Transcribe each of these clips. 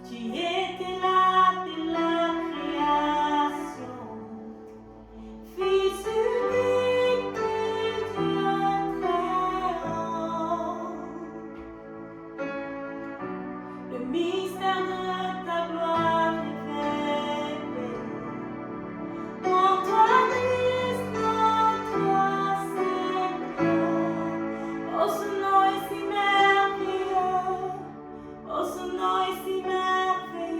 Tu étais là dès la création, Fils unique de Dieu très haut. Le mystère de ta gloire révélé. En toi, Christ, notre Seigneur. Oh, ce nom est si merveilleux. Oh, ce nom est si merveilleux.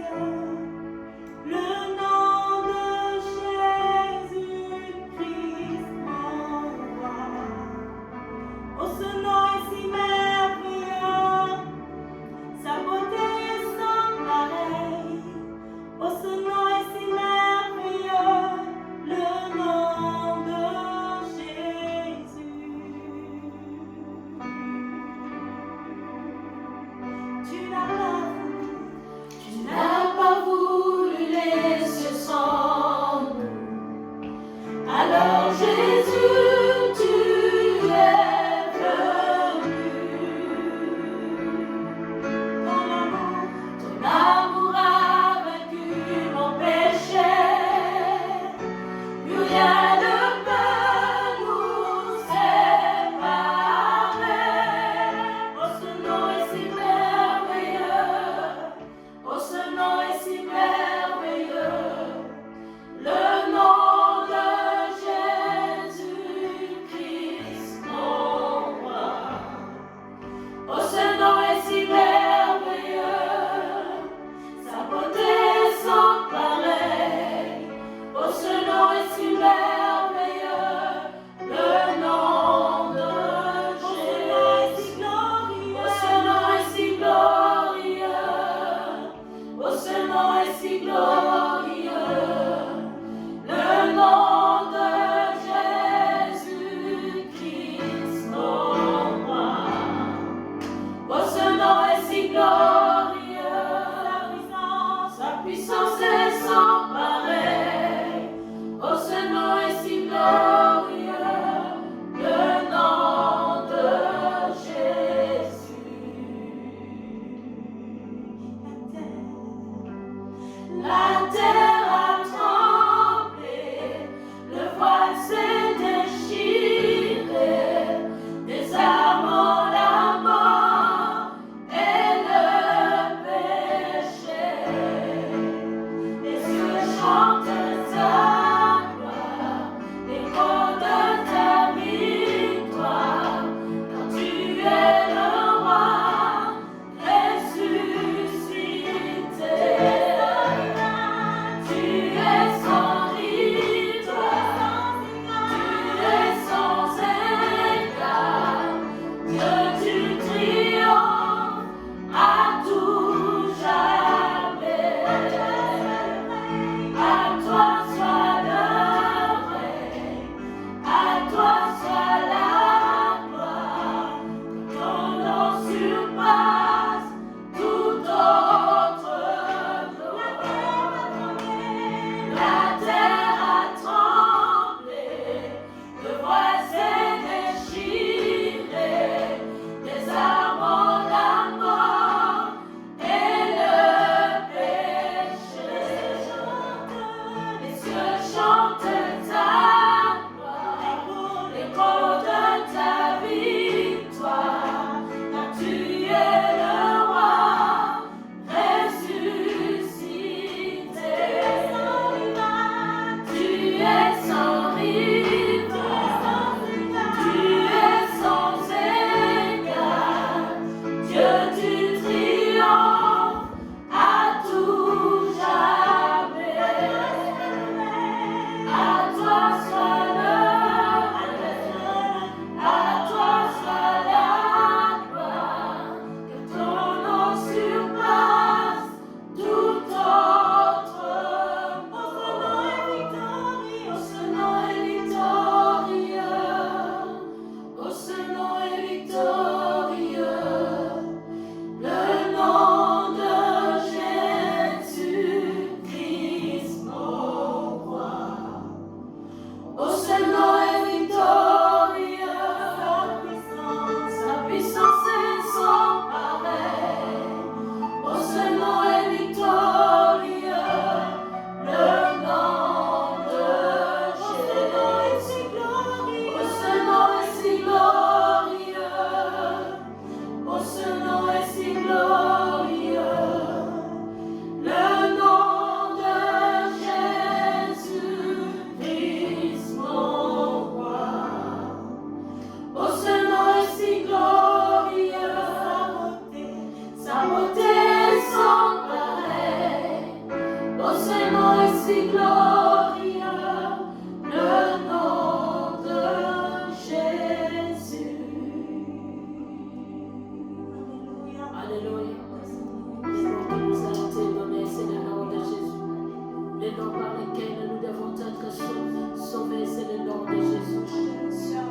nom par lequel nous devons être sauvés, c'est le nom de Jésus.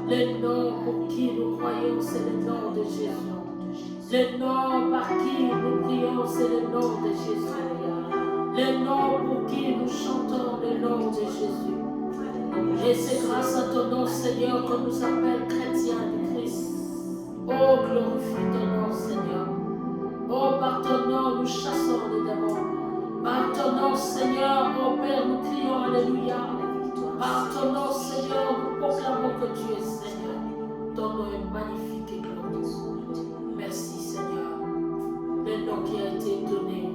Le nom pour qui nous croyons, c'est le nom de Jésus. Le nom par qui nous prions, c'est le nom de Jésus. Le nom pour qui nous chantons, le nom de Jésus. Et c'est grâce à ton nom, Seigneur, qu'on nous appelle chrétiens du Christ. Oh, glorifie ton nom, Seigneur. Oh, par ton nom, nous chassons les démons. Par ton nom, Seigneur, oh Père, nous crions Alléluia. Par ton nom, Seigneur, nous proclamons que tu es Seigneur. Ton nom est magnifique et glorieux. Merci, Seigneur. Le nom qui a été donné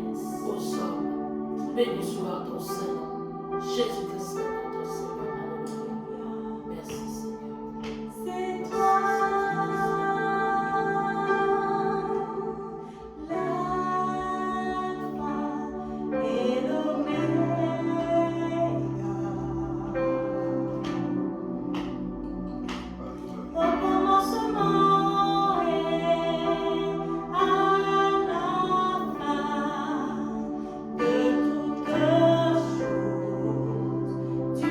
aux hommes. Béni soit ton Seigneur. Jésus-Christ, notre Seigneur. Alléluia. Merci, Seigneur. C'est toi. Tu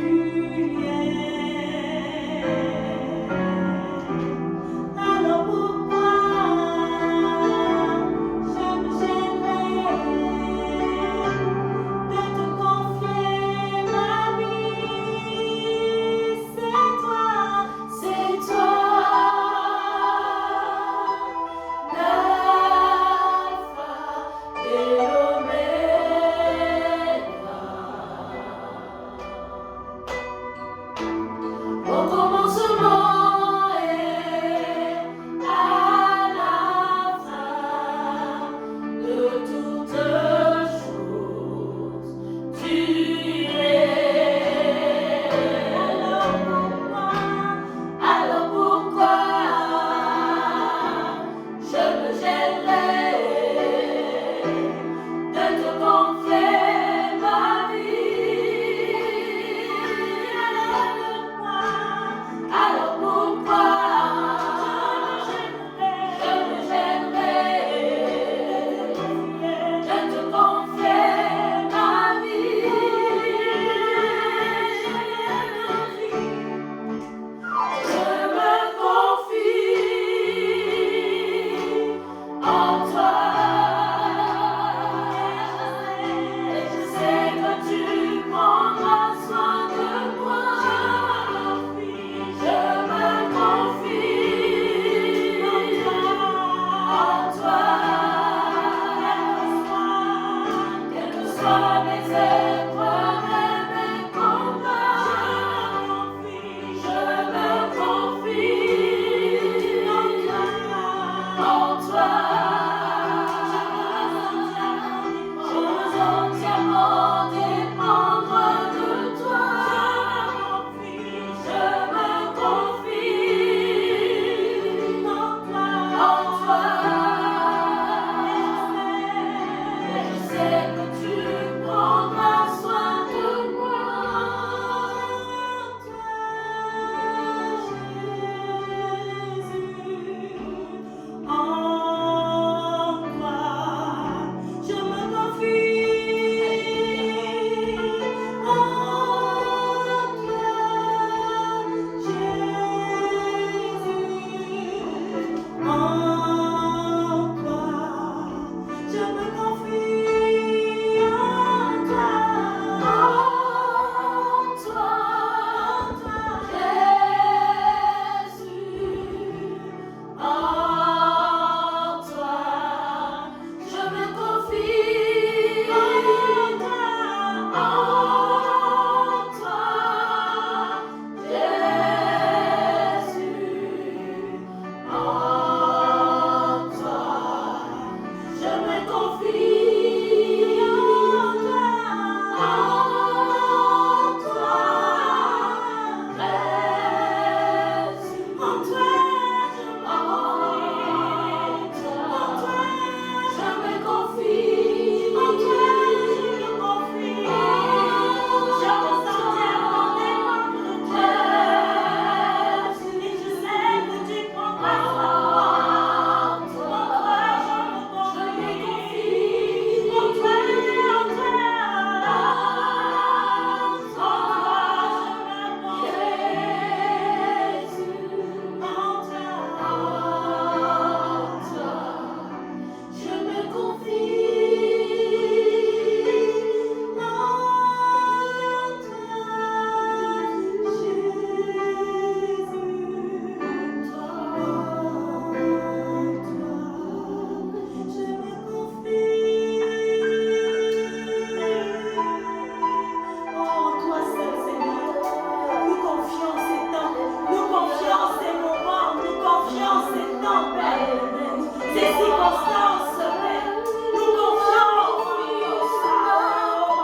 Constance, Père. Nous confions nos filles, oh Seigneur.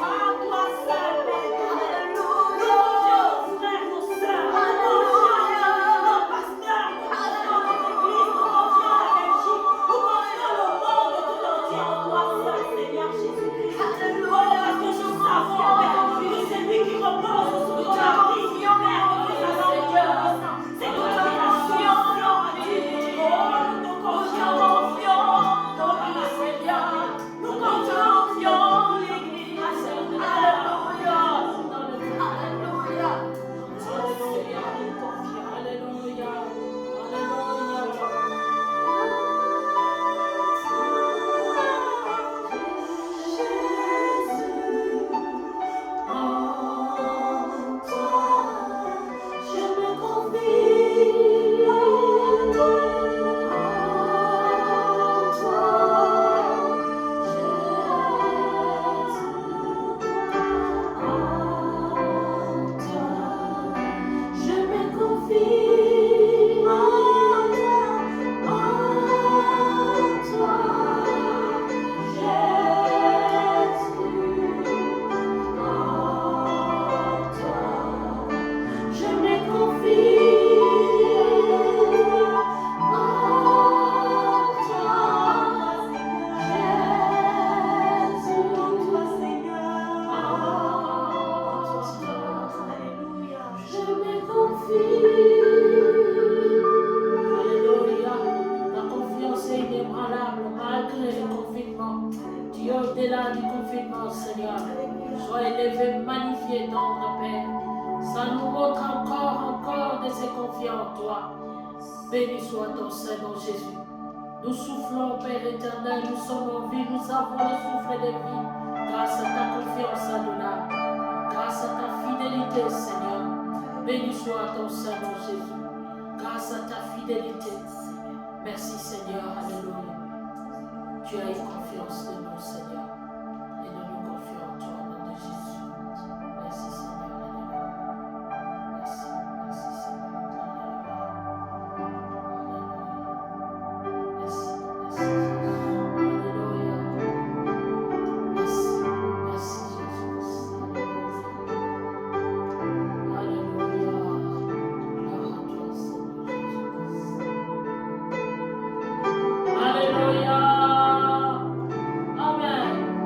À toi seul, Père. Nous confions nos frères, nos sœurs. Nous confions nos pasteurs. Nous confions les églises. Nous confions la Belgique. Nous confions le monde tout entier en toi seul, Seigneur Jésus-Christ. Oh, parce que nous savons, Père, que c'est lui qui repose sur ta vie, Père, Seigneur. C'est toi qui confions en Dieu. Oh, nous confions dans lui, Seigneur. Nous confions en l'Église. Alléluia. Alléluia. Alléluia. Je me confie en toi. Je me confie en toi, je me confie en toi, Alléluia. Je me confie. Alléluia. La confiance est inébranlable malgré le confinement. Dieu, au-delà du confinement, Seigneur, sois élevé, magnifié, tendre Père. Ça nous montre encore de se confier en toi. Béni soit ton Seigneur Jésus. Nous soufflons, Père éternel, nous sommes en vie, nous avons le souffle de vie. Grâce à ta confiance, Adonai. Grâce à ta fidélité, Seigneur. Béni soit ton Seigneur Jésus. Grâce à ta fidélité. Merci, Seigneur. Alléluia. Tu as eu confiance de nous, Seigneur. Et nous nous confions en toi, au nom de Jésus. Merci, Seigneur. Alléluia. Merci, Seigneur. Alléluia. Merci, Jésus. Alléluia. Merci, Jésus. Alléluia. Gloire à toi, Seigneur Jésus. Alléluia. Amen.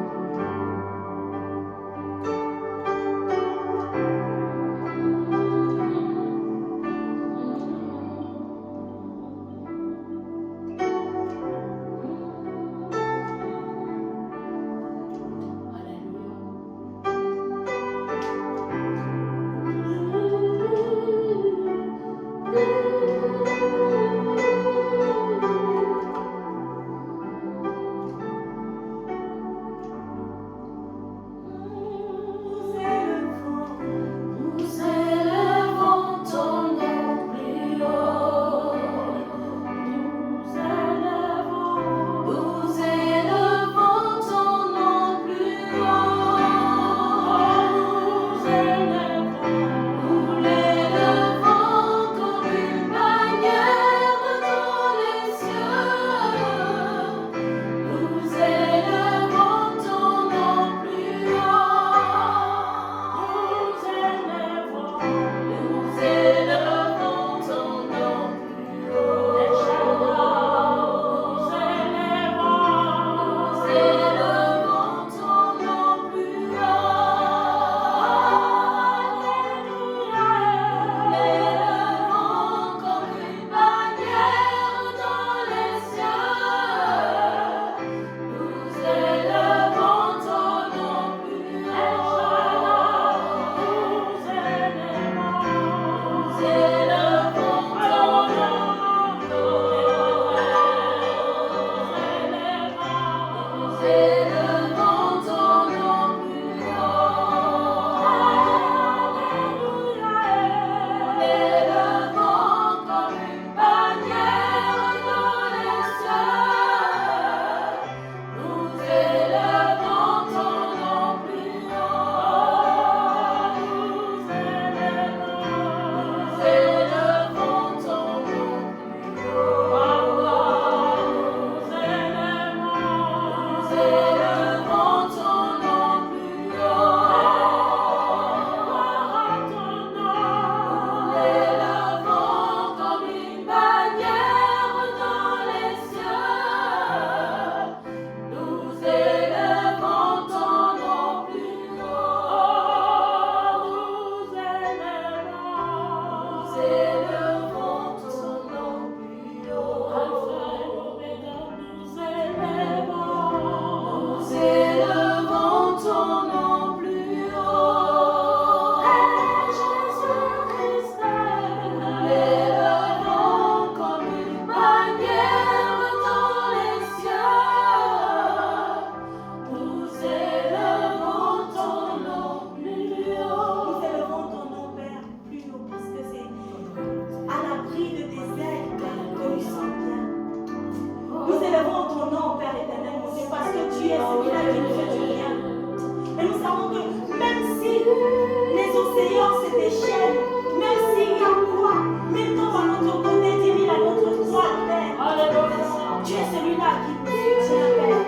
chaînes. Merci, Yahweh. Mettons à notre côté, dis à notre droite, Père. Alléluia. Tu es celui-là qui nous soutient, Père.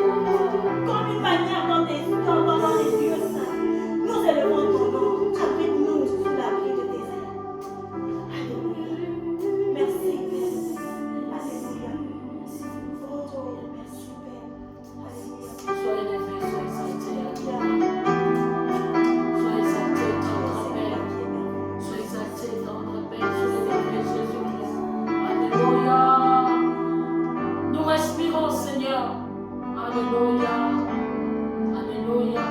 Comme une manière dans les lieux saints. Nous élevons ton nom. Abrite-nous sous l'abri de tes ailes. Alléluia. Merci, Père. Alléluia. Oh, merci, Père. Alléluia. Sois élevé, sois exalté, Adonai. Sois exalté dans notre Père. Sois exalté dans notre Père. Sois élevé, Jésus-Christ. Alléluia. Nous respirons, Seigneur. Alléluia. Alléluia.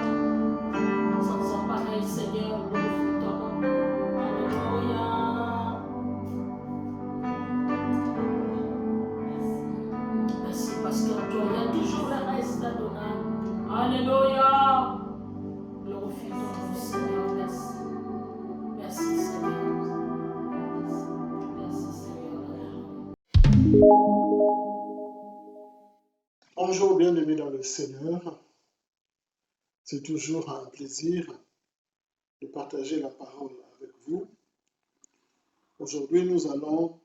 Sans pareil, Seigneur, nous glorifie ton nom. Alléluia. Merci parce qu'en toi, il y a toujours le reste, Adonai. Alléluia. Glorifie ton nom, Seigneur. Merci. Merci, Seigneur. Merci, Seigneur. Bonjour, bien-aimés dans le Seigneur. C'est toujours un plaisir de partager la parole avec vous. Aujourd'hui, nous allons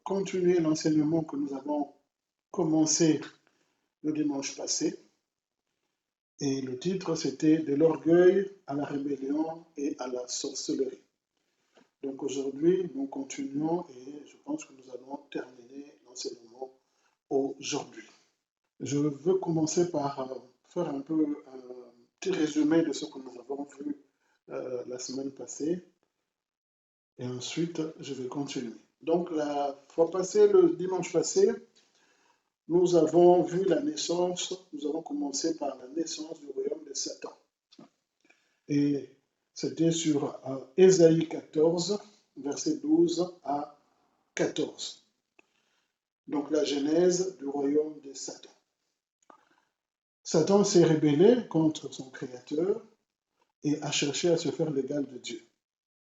continuer l'enseignement que nous avons commencé le dimanche passé. Et le titre, c'était « De l'orgueil à la rébellion et à la sorcellerie ». Donc aujourd'hui, nous continuons et je pense que nous allons terminer l'enseignement aujourd'hui. Je veux commencer par faire un peu un petit résumé de ce que nous avons vu la semaine passée et ensuite je vais continuer. Donc la fois passée, le dimanche passé, nous avons vu la naissance, nous avons commencé par la naissance du royaume de Satan. Et c'était sur Ésaïe 14, versets 12 à 14. Donc la genèse du royaume de Satan. Satan s'est rébellé contre son Créateur et a cherché à se faire l'égal de Dieu.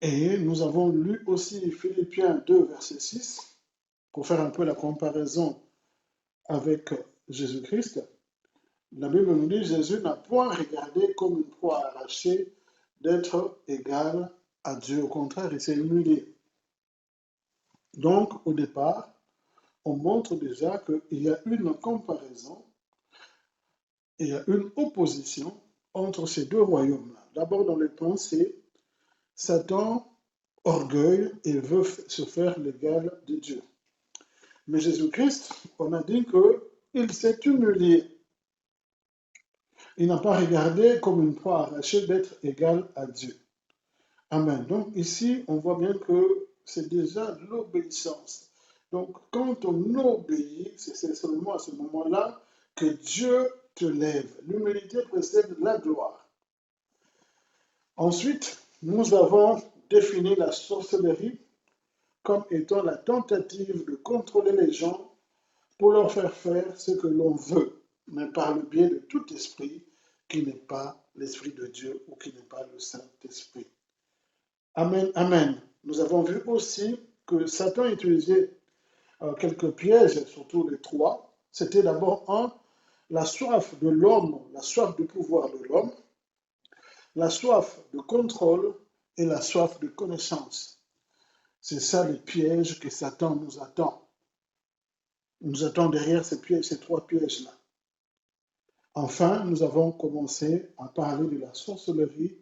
Et nous avons lu aussi Philippiens 2, verset 6, pour faire un peu la comparaison avec Jésus-Christ. La Bible nous dit que Jésus n'a point regardé comme une proie arrachée d'être égal à Dieu. Au contraire, il s'est humilié. Donc, au départ, on montre déjà qu'il y a une comparaison, il y a une opposition entre ces deux royaumes-là. D'abord, dans les pensées, Satan orgueille et veut se faire l'égal de Dieu. Mais Jésus-Christ, on a dit qu'il s'est humilié. Il n'a pas regardé comme une proie arrachée d'être égal à Dieu. Amen. Donc ici, on voit bien que c'est déjà l'obéissance. Donc quand on obéit, c'est seulement à ce moment-là que Dieu te lève. L'humilité précède la gloire. Ensuite, nous avons défini la sorcellerie comme étant la tentative de contrôler les gens pour leur faire faire ce que l'on veut, mais par le biais de tout esprit qui n'est pas l'Esprit de Dieu ou qui n'est pas le Saint-Esprit. Amen, amen. Nous avons vu aussi que Satan utilisait quelques pièges, surtout les trois. C'était d'abord la soif de l'homme, la soif de pouvoir de l'homme, la soif de contrôle et la soif de connaissance. C'est ça les pièges que Satan nous attend. Il nous attend derrière ces trois pièges-là. Enfin, nous avons commencé à parler de la sorcellerie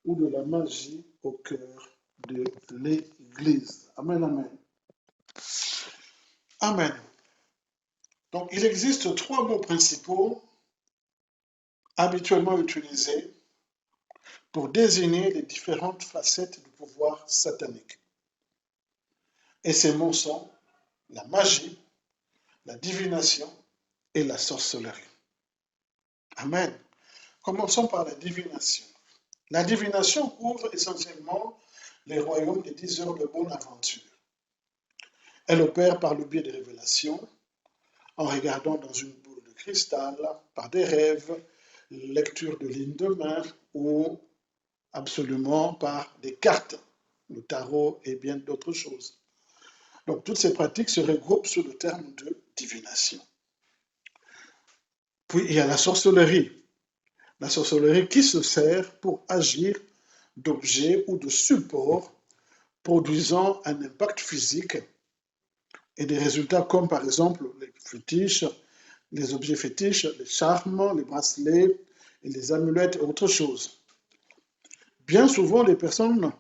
ou de la magie au cœur de l'Église. Amen, amen. Amen. Donc, il existe trois mots principaux habituellement utilisés pour désigner les différentes facettes du pouvoir satanique. Et ces mots sont la magie, la divination et la sorcellerie. Amen. Commençons par la divination. La divination couvre essentiellement les royaumes des 10 heures de bonne aventure. Elle opère par le biais des révélations, en regardant dans une boule de cristal, par des rêves, lecture de lignes de main ou absolument par des cartes, le tarot et bien d'autres choses. Donc toutes ces pratiques se regroupent sous le terme de divination. Puis il y a la sorcellerie. La sorcellerie qui se sert pour agir d'objet ou de support produisant un impact physique et des résultats comme par exemple les fétiches, les objets fétiches, les charmes, les bracelets et les amulettes et autres choses. Bien souvent, les personnes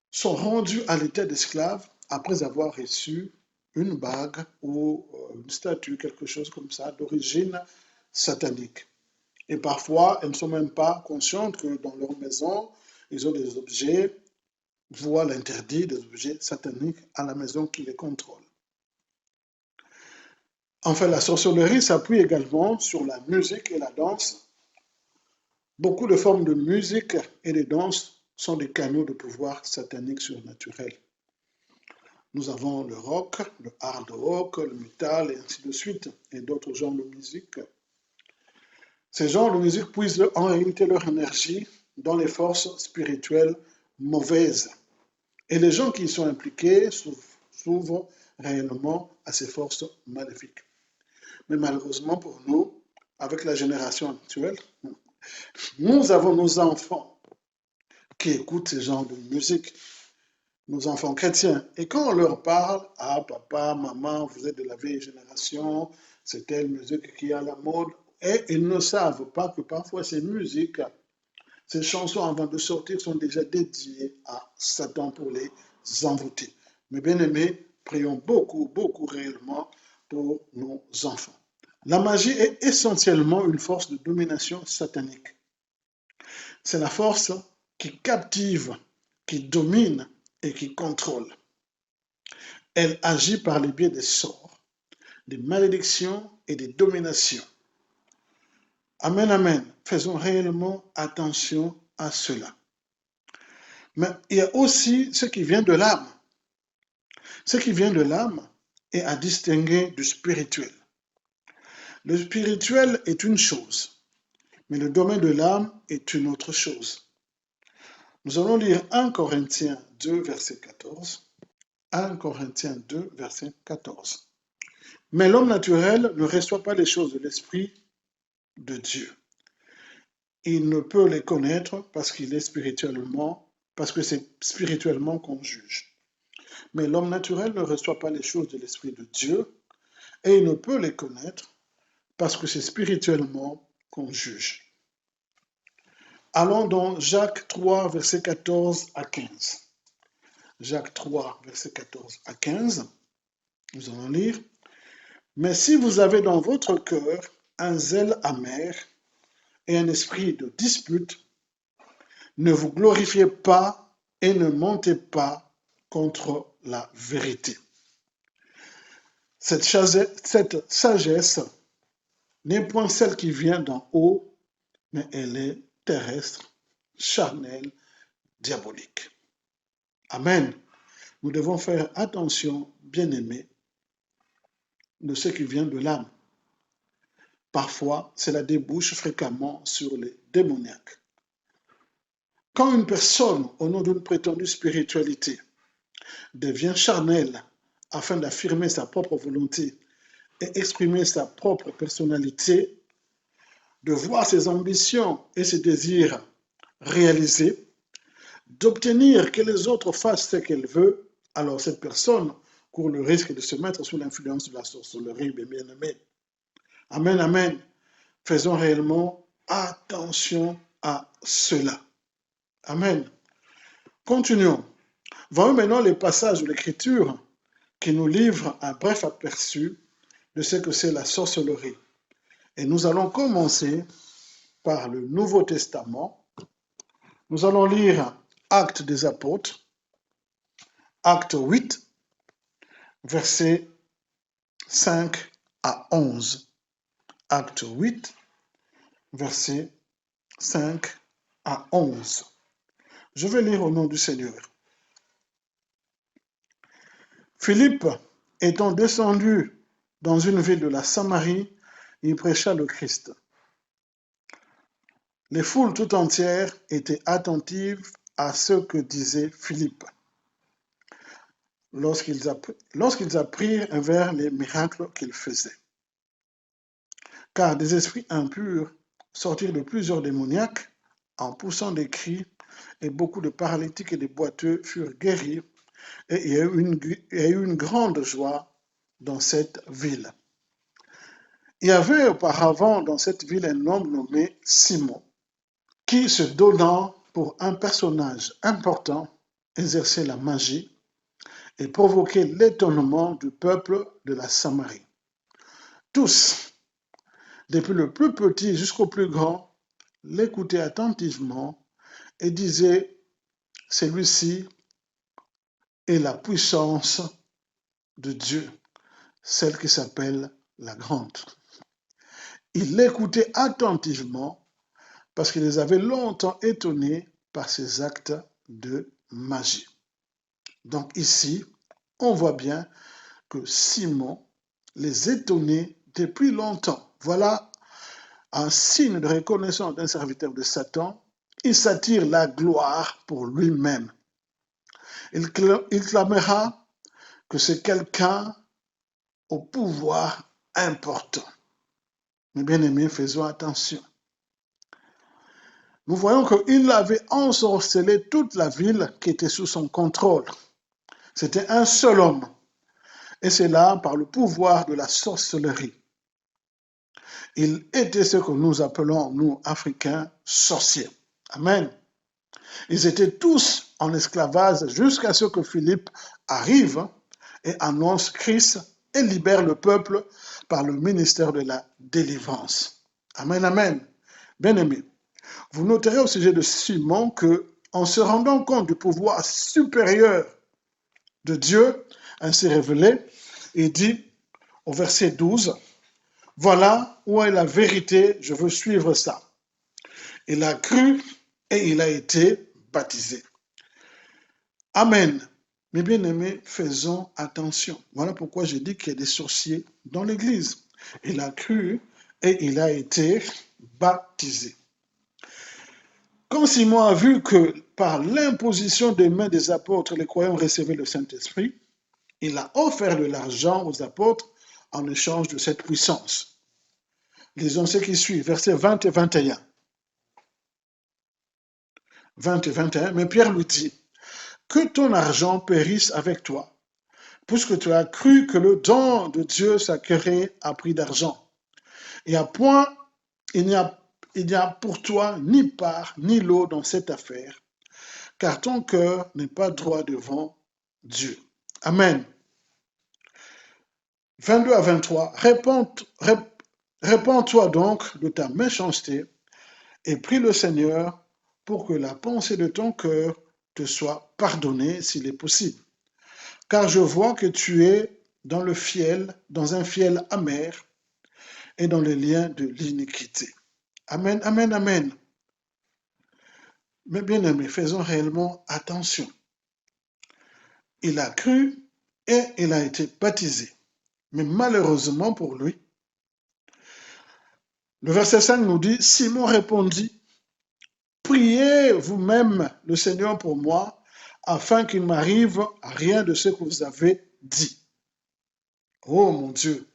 sont rendues à l'état d'esclaves après avoir reçu une bague ou une statue, quelque chose comme ça, d'origine satanique. Et parfois, elles ne sont même pas conscientes que dans leur maison, ils ont des objets, voient l'interdit des objets sataniques à la maison qui les contrôlent. Enfin, la sorcellerie s'appuie également sur la musique et la danse. Beaucoup de formes de musique et de danse sont des canaux de pouvoir satanique surnaturel. Nous avons le rock, le hard rock, le metal et ainsi de suite, et d'autres genres de musique. Ces genres de musique puisent en réalité leur énergie dans les forces spirituelles mauvaises. Et les gens qui y sont impliqués s'ouvrent réellement à ces forces maléfiques. Mais malheureusement pour nous, avec la génération actuelle, nous avons nos enfants qui écoutent ce genre de musique, nos enfants chrétiens. Et quand on leur parle, ah papa, maman, vous êtes de la vieille génération, c'est telle musique qui est à la mode, et ils ne savent pas que parfois ces musiques, ces chansons avant de sortir sont déjà dédiées à Satan pour les envoûter. Mais bien aimés, prions beaucoup, beaucoup réellement pour nos enfants. La magie est essentiellement une force de domination satanique. C'est la force qui captive, qui domine et qui contrôle. Elle agit par le biais des sorts, des malédictions et des dominations. Amen, amen. Faisons réellement attention à cela. Mais il y a aussi ce qui vient de l'âme. Ce qui vient de l'âme est à distinguer du spirituel. Le spirituel est une chose, mais le domaine de l'âme est une autre chose. Nous allons lire 1 Corinthiens 2, verset 14. 1 Corinthiens 2, verset 14. Mais l'homme naturel ne reçoit pas les choses de l'Esprit de Dieu. Il ne peut les connaître parce que c'est spirituellement qu'on juge. Mais l'homme naturel ne reçoit pas les choses de l'Esprit de Dieu et il ne peut les connaître parce que c'est spirituellement qu'on juge. Allons dans Jacques 3, verset 14 à 15. Jacques 3, verset 14 à 15. Nous allons lire. Mais si vous avez dans votre cœur un zèle amer et un esprit de dispute, ne vous glorifiez pas et ne mentez pas contre la vérité. Cette sagesse n'est point celle qui vient d'en haut, mais elle est terrestre, charnelle, diabolique. Amen. Nous devons faire attention, bien-aimés, de ce qui vient de l'âme. Parfois, cela débouche fréquemment sur les démoniaques. Quand une personne, au nom d'une prétendue spiritualité, devient charnelle afin d'affirmer sa propre volonté et exprimer sa propre personnalité, de voir ses ambitions et ses désirs réalisés, d'obtenir que les autres fassent ce qu'elle veut, alors cette personne court le risque de se mettre sous l'influence de la sorcellerie, bien aimé. Amen, amen. Faisons réellement attention à cela. Amen. Continuons. Voyons maintenant les passages de l'Écriture qui nous livrent un bref aperçu de ce que c'est la sorcellerie. Et nous allons commencer par le Nouveau Testament. Nous allons lire Actes des Apôtres, Acte 8, versets 5 à 11. Acte 8, versets 5 à 11. Je vais lire au nom du Seigneur. Philippe, étant descendu dans une ville de la Samarie, il prêcha le Christ. Les foules tout entières étaient attentives à ce que disait Philippe, lorsqu'ils apprirent vers les miracles qu'il faisait. Car des esprits impurs sortirent de plusieurs démoniaques en poussant des cris, et beaucoup de paralytiques et de boiteux furent guéris, et il y a eu une grande joie dans cette ville. Il y avait auparavant dans cette ville un homme nommé Simon, qui, se donnant pour un personnage important, exerçait la magie et provoquait l'étonnement du peuple de la Samarie. Tous, depuis le plus petit jusqu'au plus grand, l'écoutaient attentivement et disaient, celui-ci est la puissance de Dieu, celle qui s'appelle la grande. Ils l'écoutaient attentivement parce qu'ils les avaient longtemps étonnés par ses actes de magie. Donc ici, on voit bien que Simon les étonnait depuis longtemps. Voilà un signe de reconnaissance d'un serviteur de Satan. Il s'attire la gloire pour lui-même. Il clamera que c'est quelqu'un au pouvoir important. Mes bien-aimés, faisons attention. Nous voyons qu'il avait ensorcelé toute la ville qui était sous son contrôle. C'était un seul homme. Et c'est là par le pouvoir de la sorcellerie. Il était ce que nous appelons, nous, Africains, sorciers. Amen. Ils étaient tous en esclavage jusqu'à ce que Philippe arrive et annonce Christ et libère le peuple par le ministère de la délivrance. Amen, amen. Bien-aimés, vous noterez au sujet de Simon que, en se rendant compte du pouvoir supérieur de Dieu ainsi révélé, il dit au verset 12, « Voilà où est la vérité, je veux suivre ça. » Il a cru et il a été baptisé. Amen. Mes bien-aimés, faisons attention. Voilà pourquoi j'ai dit qu'il y a des sorciers dans l'Église. Il a cru et il a été baptisé. Quand Simon a vu que par l'imposition des mains des apôtres, les croyants recevaient le Saint-Esprit, il a offert de l'argent aux apôtres en échange de cette puissance. Lisons ce qui suit, versets 20 et 21. 20 et 21, mais Pierre lui dit, « Que ton argent périsse avec toi, puisque tu as cru que le don de Dieu s'acquérait à prix d'argent. Et à point, il n'y a pour toi ni part ni lot dans cette affaire, car ton cœur n'est pas droit devant Dieu. » Amen. 22 à 23, répands-toi donc de ta méchanceté et prie le Seigneur pour que la pensée de ton cœur te soit pardonnée s'il est possible. Car je vois que tu es dans un fiel amer et dans les liens de l'iniquité. Amen, amen, amen. Mais bien aimés, faisons réellement attention. Il a cru et il a été baptisé. Mais malheureusement pour lui, le verset 5 nous dit, Simon répondit, priez vous-même le Seigneur pour moi, afin qu'il m'arrive rien de ce que vous avez dit. Oh mon Dieu,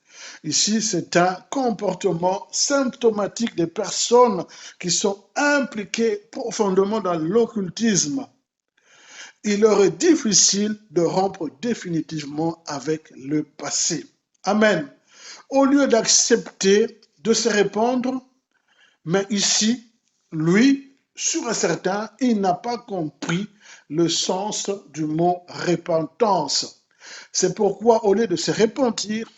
ici c'est un comportement symptomatique des personnes qui sont impliquées profondément dans l'occultisme. Il leur est difficile de rompre définitivement avec le passé. Amen. Au lieu d'accepter de se répandre, mais ici, lui, sûr et certain, il n'a pas compris le sens du mot repentance. C'est pourquoi, au lieu de se repentir,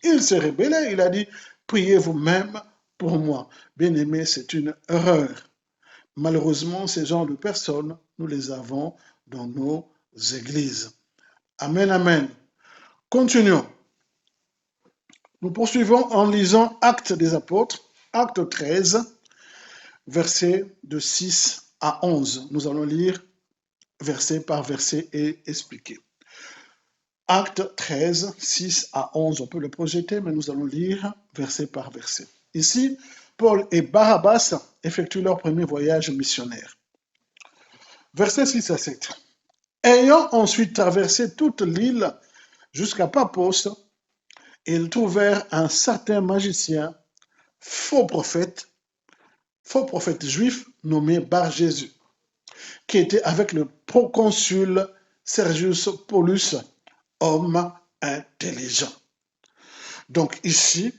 il s'est rebellé. Il a dit, priez vous-même pour moi. Bien-aimé, c'est une erreur. Malheureusement, ces genres de personnes, nous les avons dans nos églises. Amen, amen. Continuons. Nous poursuivons en lisant Actes des Apôtres, Acte 13, versets de 6 à 11. Nous allons lire verset par verset et expliquer. Acte 13, 6 à 11. On peut le projeter, mais nous allons lire verset par verset. Ici, Paul et Barnabas effectuent leur premier voyage missionnaire. Verset 6 à 7. Ayant ensuite traversé toute l'île jusqu'à Paphos, ils trouvèrent un certain magicien, faux prophète juif nommé Bar Jésus, qui était avec le proconsul Sergius Paulus, homme intelligent. Donc ici,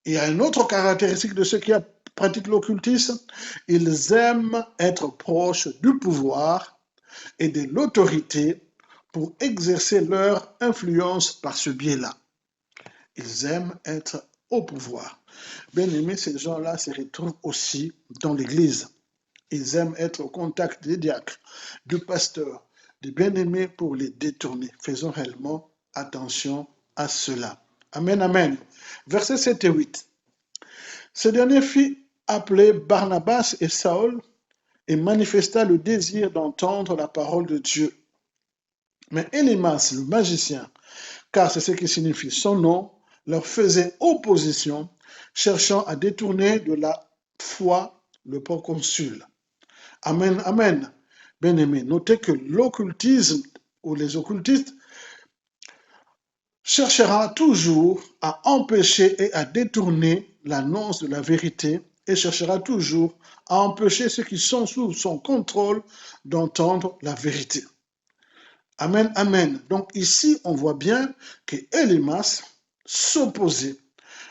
il y a une autre caractéristique de ceux qui pratiquent l'occultisme. Ils aiment être proches du pouvoir et de l'autorité pour exercer leur influence par ce biais-là. Ils aiment être au pouvoir. Bien aimés, ces gens-là se retrouvent aussi dans l'Église. Ils aiment être au contact des diacres, du pasteur, des bien-aimés pour les détourner. Faisons réellement attention à cela. Amen, amen. Versets 7 et 8. Ce dernier fit appeler Barnabas et Saül et manifesta le désir d'entendre la parole de Dieu. Mais Élymas, le magicien, car c'est ce qui signifie son nom, leur faisait opposition, cherchant à détourner de la foi le proconsul. Amen, amen. Bien-aimés, notez que l'occultisme ou les occultistes cherchera toujours à empêcher et à détourner l'annonce de la vérité et cherchera toujours à empêcher ceux qui sont sous son contrôle d'entendre la vérité. Amen, amen. Donc ici, on voit bien que Élymas s'opposait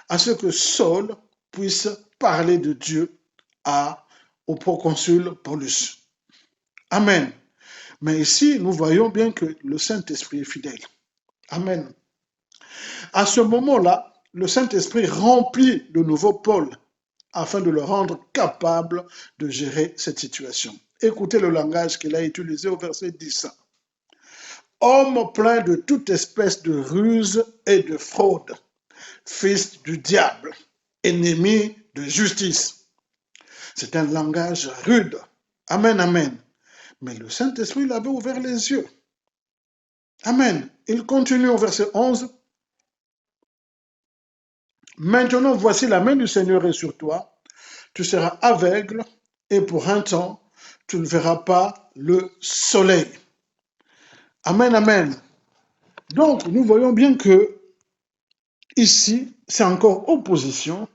à ce que Saul puisse parler de Dieu au proconsul Paulus. Amen. Mais ici, nous voyons bien que le Saint-Esprit est fidèle. Amen. À ce moment-là, le Saint-Esprit remplit de nouveau Paul afin de le rendre capable de gérer cette situation. Écoutez le langage qu'il a utilisé au verset 10. Homme plein de toute espèce de ruse et de fraude, fils du diable, ennemi de justice. C'est un langage rude. Amen, amen. Mais le Saint-Esprit l'avait ouvert les yeux. Amen. Il continue au verset 11. Maintenant, voici la main du Seigneur est sur toi. Tu seras aveugle et pour un temps, tu ne verras pas le soleil. Amen, amen. Donc, nous voyons bien que ici, c'est encore opposition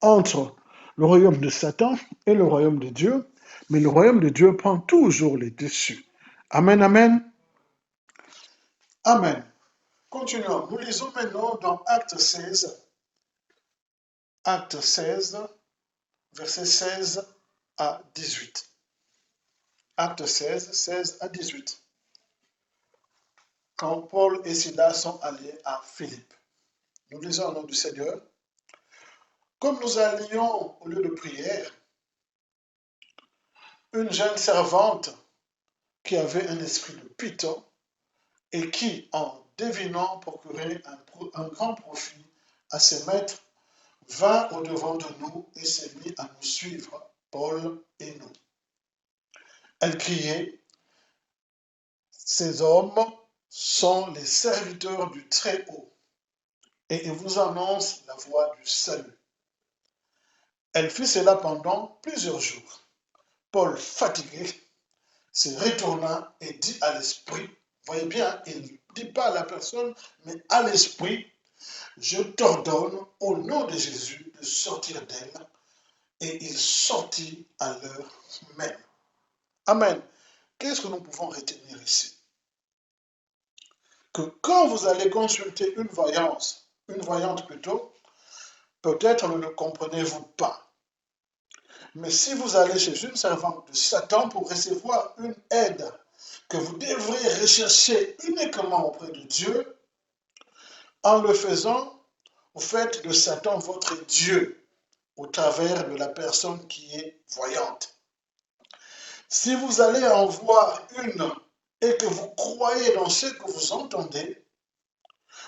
entre le royaume de Satan et le royaume de Dieu, mais le royaume de Dieu prend toujours les dessus. Amen, amen. Amen. Continuons. Nous lisons maintenant dans Acte 16, versets 16 à 18. Acte 16, 16 à 18. Quand Paul et Silas sont allés à Philippe. Nous lisons au nom du Seigneur. Comme nous allions au lieu de prière, une jeune servante qui avait un esprit de python et qui, en devinant procurer un grand profit à ses maîtres, vint au-devant de nous et s'est mis à nous suivre, Paul et nous. Elle criait, « Ces hommes sont les serviteurs du Très-Haut, et ils vous annoncent la voie du salut. » Elle fit cela pendant plusieurs jours. Paul, fatigué, se retourna et dit à l'esprit, voyez bien, il ne dit pas à la personne, mais à l'esprit, je t'ordonne au nom de Jésus de sortir d'elle. Et il sortit à l'heure même. Amen. Qu'est-ce que nous pouvons retenir ici? Que quand vous allez consulter une voyante plutôt, peut-être ne le comprenez-vous pas. Mais si vous allez chez une servante de Satan pour recevoir une aide que vous devrez rechercher uniquement auprès de Dieu, en le faisant, vous faites de Satan votre Dieu au travers de la personne qui est voyante. Si vous allez en voir une et que vous croyez dans ce que vous entendez,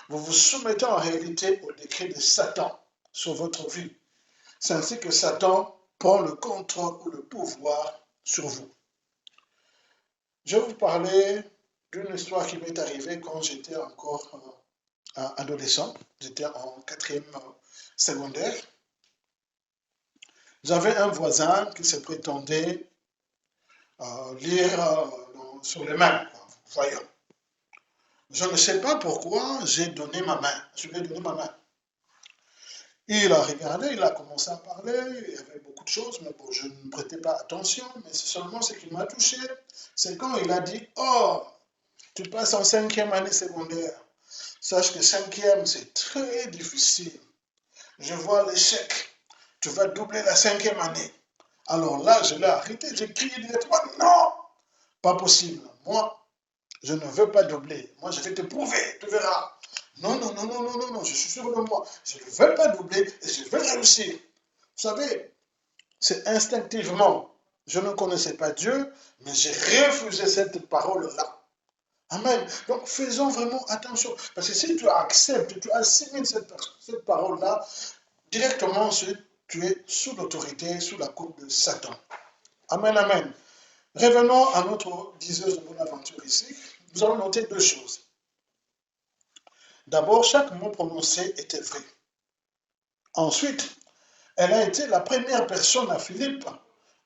vous vous soumettez en réalité au décret de Satan sur votre vie. C'est ainsi que Satan prend le contrôle ou le pouvoir sur vous. Je vais vous parler d'une histoire qui m'est arrivée quand j'étais encore adolescent. J'étais en 4e secondaire. J'avais un voisin qui se prétendait lire sur les mains, voyons. Je ne sais pas pourquoi j'ai donné ma main. Je lui ai donné ma main. Il a regardé, il a commencé à parler, il y avait beaucoup de choses, mais bon, je ne prêtais pas attention, mais c'est seulement ce qui m'a touché. C'est quand il a dit « Oh, Tu passes en 5e année secondaire. Sache que 5e, c'est très difficile. Je vois l'échec. Tu vas doubler la 5e année. Alors là, je l'ai arrêté. J'ai crié directement, non, pas possible. Moi, je ne veux pas doubler. Moi, je vais te prouver. Tu verras. Non, non, non, non, non, non, non. Je suis sûr de moi. Je ne veux pas doubler et je vais réussir. Vous savez, c'est instinctivement. Je ne connaissais pas Dieu, mais j'ai refusé cette parole-là. Amen. Donc faisons vraiment attention. Parce que si tu acceptes, tu assimiles cette parole-là, directement tu es sous l'autorité, sous la coupe de Satan. Amen, amen. Revenons à notre diseuse de Bonaventure ici. Nous allons noter deux choses. D'abord, chaque mot prononcé était vrai. Ensuite, elle a été la première personne à Philippe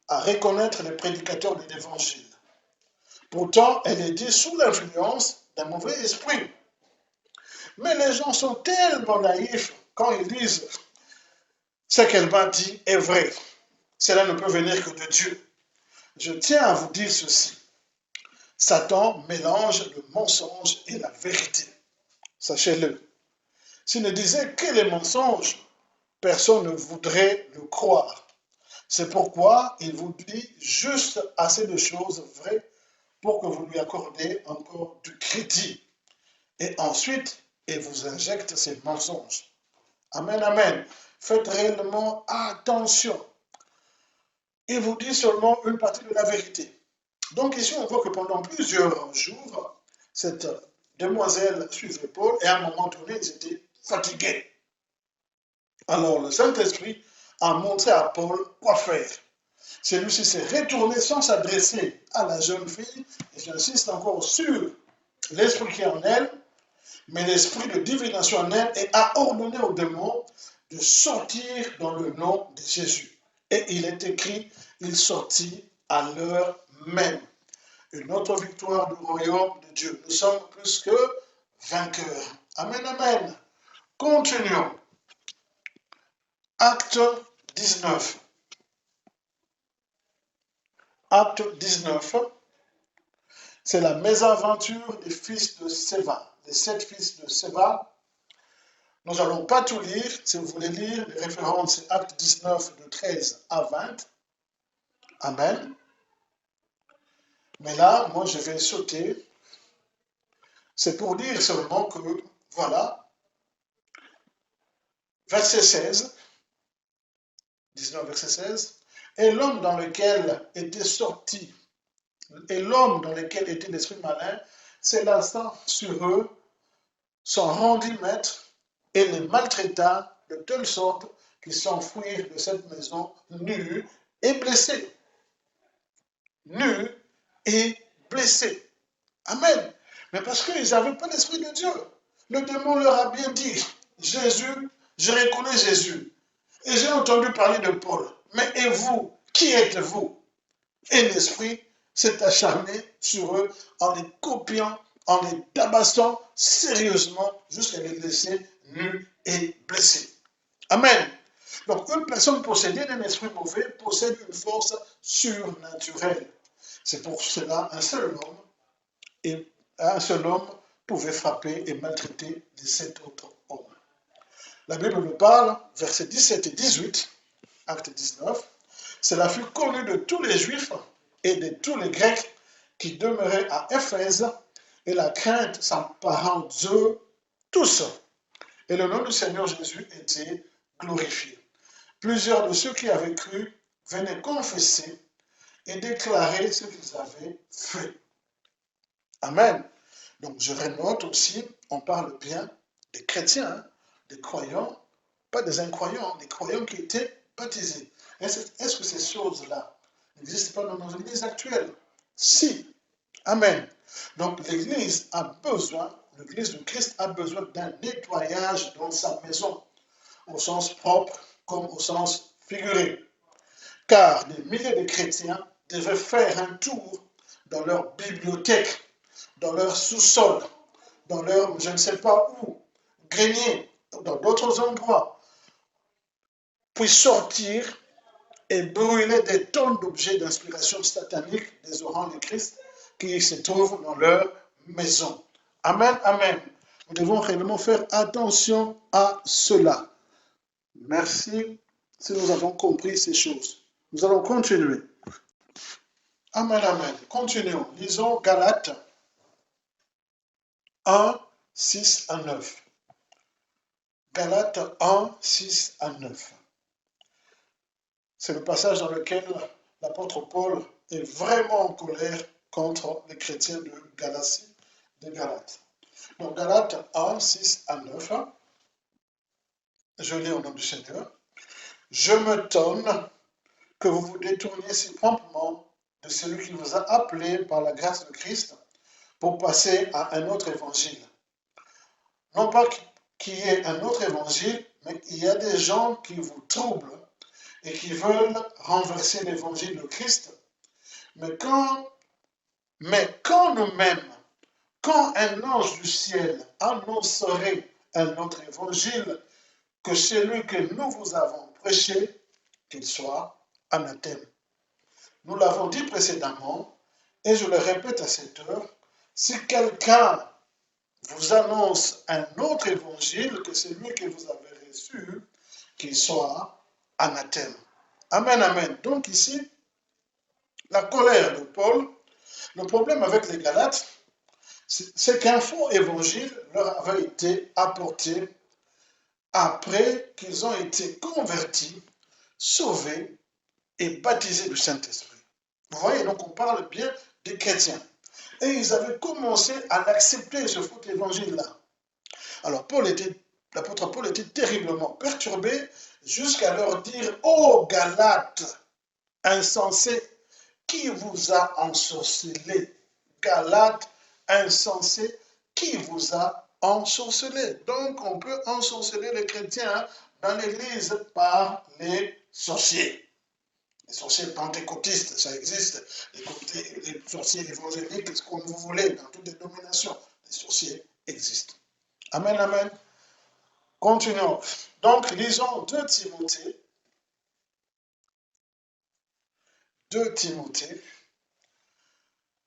à reconnaître les prédicateurs de l'Évangile. Pourtant, elle est dit sous l'influence d'un mauvais esprit. Mais les gens sont tellement naïfs quand ils disent ce qu'elle m'a dit est vrai. Cela ne peut venir que de Dieu. Je tiens à vous dire ceci. Satan mélange le mensonge et la vérité. Sachez-le. S'il ne disait que les mensonges, personne ne voudrait le croire. C'est pourquoi il vous dit juste assez de choses vraies pour que vous lui accordez encore du crédit. Et ensuite, il vous injecte ces mensonges. Amen, amen. Faites réellement attention. Il vous dit seulement une partie de la vérité. Donc ici, on voit que pendant plusieurs jours, cette demoiselle suivait Paul et à un moment donné, ils étaient fatigués. Alors le Saint-Esprit a montré à Paul quoi faire. Celui-ci s'est retourné sans s'adresser à la jeune fille, et j'insiste encore sur l'esprit qui est en elle, mais l'esprit de divination en elle, et a ordonné aux démons de sortir dans le nom de Jésus. Et il est écrit, il sortit à l'heure même. Une autre victoire du royaume de Dieu. Nous sommes plus que vainqueurs. Amen, amen. Continuons. Acte 19. Acte 19, c'est la mésaventure des fils de Séva, les 7 fils de Séva. Nous n'allons pas tout lire. Si vous voulez lire, les références, c'est Acte 19 de 13 à 20. Amen. Mais là, moi, je vais sauter. C'est pour dire seulement que, voilà, verset 16, 19, verset 16, et l'homme dans lequel était sorti, et l'homme dans lequel était l'esprit malin, s'élança sur eux, s'en rendit maître et les maltraita de telle sorte qu'ils s'enfuirent de cette maison nus et blessés. Nus et blessés. Amen. Mais parce qu'ils n'avaient pas l'esprit de Dieu. Le démon leur a bien dit, Jésus, je reconnais Jésus. Et j'ai entendu parler de Paul. Mais et vous, qui êtes-vous? Et l'esprit s'est acharné sur eux en les copiant, en les tabassant sérieusement jusqu'à les laisser nus et blessés. Amen. Donc une personne possédée d'un esprit mauvais possède une force surnaturelle. C'est pour cela un seul homme pouvait frapper et maltraiter les 7 autres hommes. La Bible nous parle, versets 17 et 18, acte 19, cela fut connu de tous les Juifs et de tous les Grecs qui demeuraient à Éphèse, et la crainte s'emparant d'eux tous. Et le nom du Seigneur Jésus était glorifié. Plusieurs de ceux qui avaient cru venaient confesser et déclarer ce qu'ils avaient fait. Amen. Donc je renote aussi, on parle bien des chrétiens, des croyants, pas des incroyants, des croyants qui étaient baptisés. Est-ce que ces choses-là n'existent pas dans nos églises actuelles? Si. Amen. Donc l'église l'église de Christ a besoin d'un nettoyage dans sa maison, au sens propre comme au sens figuré. Car des milliers de chrétiens devaient faire un tour dans leur bibliothèque, dans leur sous-sol, dans leur je ne sais pas où, grenier, dans d'autres endroits, puis sortir et brûler des tonnes d'objets d'inspiration satanique des orants de Christ qui se trouvent dans leur maison. Amen, amen. Nous devons réellement faire attention à cela. Merci si nous avons compris ces choses. Nous allons continuer. Amen, amen. Continuons. Lisons Galates 1, 6 à 9. Galates 1, 6 à 9. C'est le passage dans lequel l'apôtre Paul est vraiment en colère contre les chrétiens de Galatie, de Galates. Donc Galates 1, 6 à 9. Je lis au nom du Seigneur. Je m'étonne que vous vous détourniez si promptement de celui qui vous a appelé par la grâce de Christ pour passer à un autre évangile. Non pas qu'il y ait un autre évangile, mais il y a des gens qui vous troublent et qui veulent renverser l'évangile de Christ. Mais quand nous-mêmes, quand un ange du ciel annoncerait un autre évangile que celui que nous vous avons prêché, qu'il soit anathème. Nous l'avons dit précédemment, et je le répète à cette heure, si quelqu'un vous annonce un autre évangile que celui que vous avez reçu, qu'il soit anathème. Amen, amen. Donc ici, la colère de Paul, le problème avec les Galates, c'est qu'un faux évangile leur avait été apporté après qu'ils ont été convertis, sauvés et baptisés du Saint-Esprit. Vous voyez, donc on parle bien des chrétiens. Et ils avaient commencé à accepter ce faux évangile-là. Alors l'apôtre Paul était terriblement perturbé jusqu'à leur dire « Ô Galates, insensés, qui vous a ensorcelé ?» Galates, insensés, qui vous a ensorcelé? Donc on peut ensorceler les chrétiens dans l'église par les sorciers. Les sorciers pentecôtistes, ça existe. Les sorciers évangéliques, comme vous voulez, dans toutes les dominations. Les sorciers existent. Amen, amen. Continuons. Donc, lisons 2 Timothée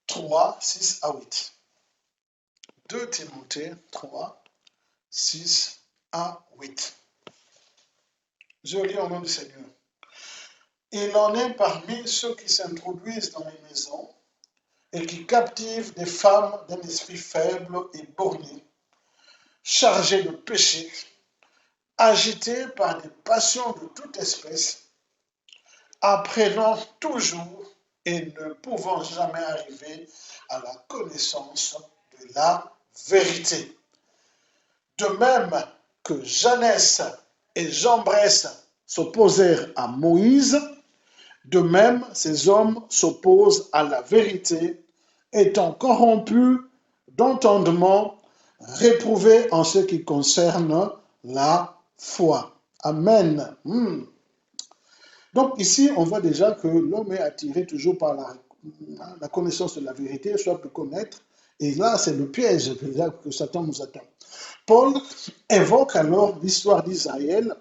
3, 6 à 8. 2 Timothée 3, 6 à 8. Je lis au nom du Seigneur. Il en est parmi ceux qui s'introduisent dans les maisons et qui captivent des femmes d'un esprit faible et borné, chargées de péché, agitées par des passions de toute espèce, apprenant toujours et ne pouvant jamais arriver à la connaissance de la vérité. De même que Janès et Jambres s'opposèrent à Moïse, de même ces hommes s'opposent à la vérité, étant corrompus d'entendement, réprouvés en ce qui concerne la foi. Amen. Donc ici, on voit déjà que l'homme est attiré toujours par la connaissance de la vérité, soit de connaître, et là c'est le piège que Satan nous attend. Paul évoque alors l'histoire d'Israël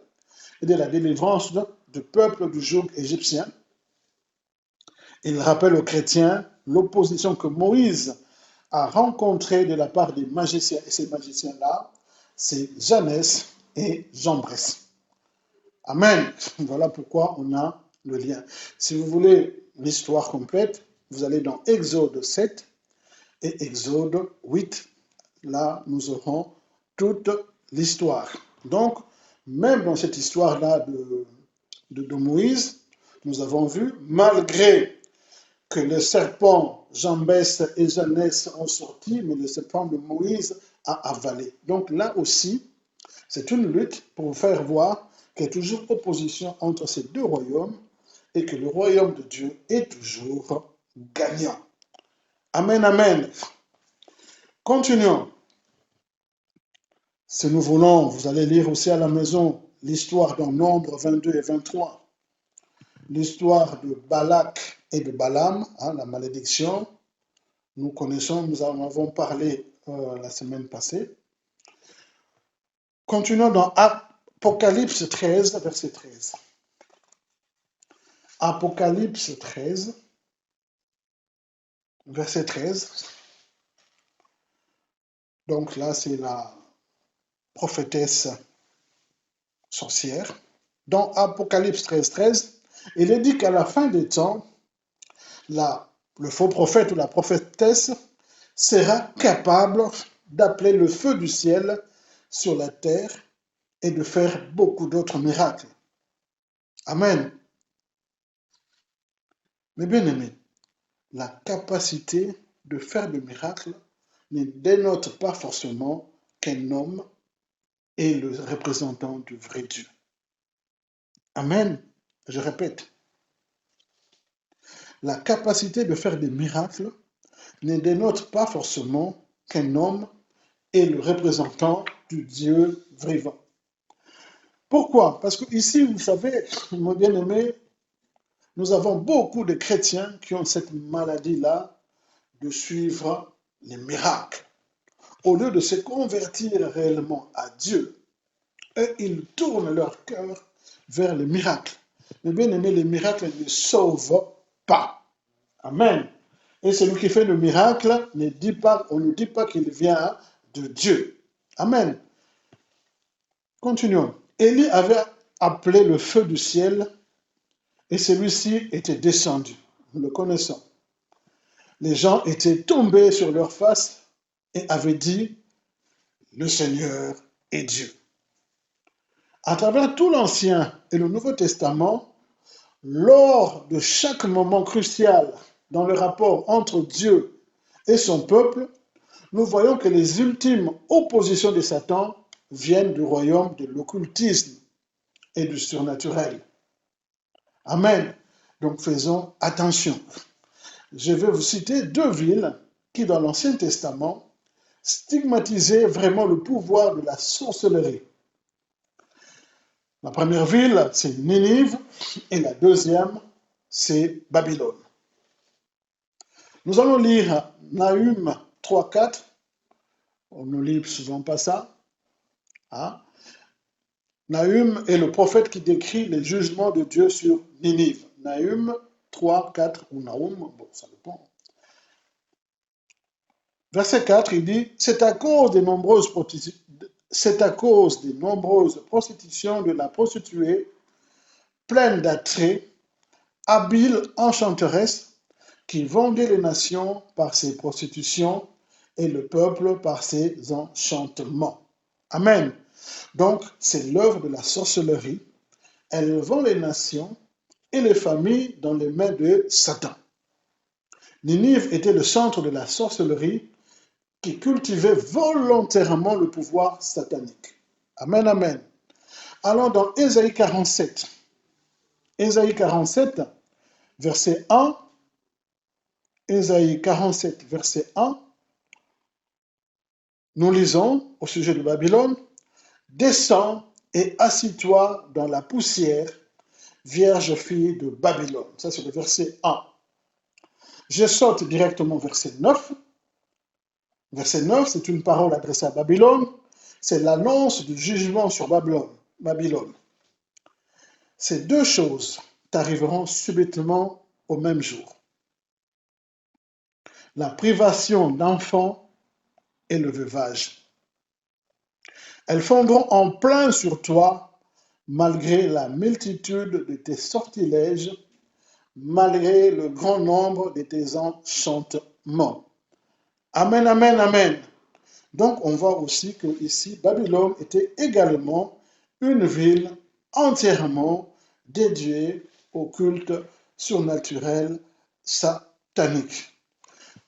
et de la délivrance du peuple du joug égyptien. Il rappelle aux chrétiens l'opposition que Moïse a rencontrée de la part des magiciens, et ces magiciens-là, c'est Janès et Jambres. Amen. Voilà pourquoi on a le lien. Si vous voulez l'histoire complète, vous allez dans Exode 7 et Exode 8. Là, nous aurons toute l'histoire. Donc, même dans cette histoire-là de Moïse, nous avons vu, malgré que le serpent Jambès et Janès ont sorti, mais le serpent de Moïse a avalé. Donc là aussi, c'est une lutte pour vous faire voir qu'il y a toujours opposition entre ces deux royaumes et que le royaume de Dieu est toujours gagnant. Amen, amen. Continuons. Si nous voulons, vous allez lire aussi à la maison l'histoire dans Nombre 22 et 23. L'histoire de Balak et de Balaam, la malédiction. Nous connaissons, nous en avons parlé la semaine passée. Continuons dans Apocalypse 13, verset 13. Apocalypse 13, verset 13. Donc là, c'est la prophétesse sorcière. Dans Apocalypse 13, il est dit qu'à la fin des temps, le faux prophète ou la prophétesse sera capable d'appeler le feu du ciel sur la terre et de faire beaucoup d'autres miracles. Amen. Mais bien aimés, la capacité de faire des miracles ne dénote pas forcément qu'un homme est le représentant du vrai Dieu. Amen. Je répète, la capacité de faire des miracles ne dénote pas forcément qu'un homme est le représentant du Dieu vivant. Pourquoi? Parce que ici, vous savez, mon bien-aimé, nous avons beaucoup de chrétiens qui ont cette maladie-là de suivre les miracles. Au lieu de se convertir réellement à Dieu, eux, ils tournent leur cœur vers les miracles. Mais bien aimé, les miracles ne sauvent pas. Amen. Et celui qui fait le miracle, on ne dit pas qu'il vient de Dieu. Amen. Continuons. Élie avait appelé le feu du ciel et celui-ci était descendu. Nous le connaissons. Les gens étaient tombés sur leur face et avaient dit, le Seigneur est Dieu. À travers tout l'Ancien et le Nouveau Testament, lors de chaque moment crucial dans le rapport entre Dieu et son peuple, nous voyons que les ultimes oppositions de Satan viennent du royaume de l'occultisme et du surnaturel. Amen. Donc faisons attention. Je vais vous citer 2 villes qui, dans l'Ancien Testament, stigmatisaient vraiment le pouvoir de la sorcellerie. La première ville, c'est Ninive, et la deuxième, c'est Babylone. Nous allons lire Nahum 3,4. On ne lit souvent pas ça. Hein? Nahum est le prophète qui décrit les jugements de Dieu sur Ninive. Nahum 3, 4 ou Nahum, bon, ça dépend. Verset 4, il dit, c'est à cause des nombreuses prostitutions de la prostituée, pleine d'attraits, habile enchanteresse, qui vendait les nations par ses prostitutions et le peuple par ses enchantements. Amen. Donc, c'est l'œuvre de la sorcellerie. Elle vend les nations et les familles dans les mains de Satan. Ninive était le centre de la sorcellerie qui cultivait volontairement le pouvoir satanique. Amen, amen. Allons dans Ésaïe 47. Ésaïe 47, verset 1. Ésaïe 47, verset 1. Nous lisons au sujet de Babylone. Descends et assis-toi dans la poussière, vierge fille de Babylone. Ça, c'est le verset 1. Je saute directement au verset 9. Verset 9, c'est une parole adressée à Babylone. C'est l'annonce du jugement sur Babylone. Ces 2 choses t'arriveront subitement au même jour. La privation d'enfants et le veuvage. Elles fondront en plein sur toi, malgré la multitude de tes sortilèges, malgré le grand nombre de tes enchantements. Amen, amen, amen. Donc, on voit aussi que ici, Babylone était également une ville entièrement dédiée au culte surnaturel satanique.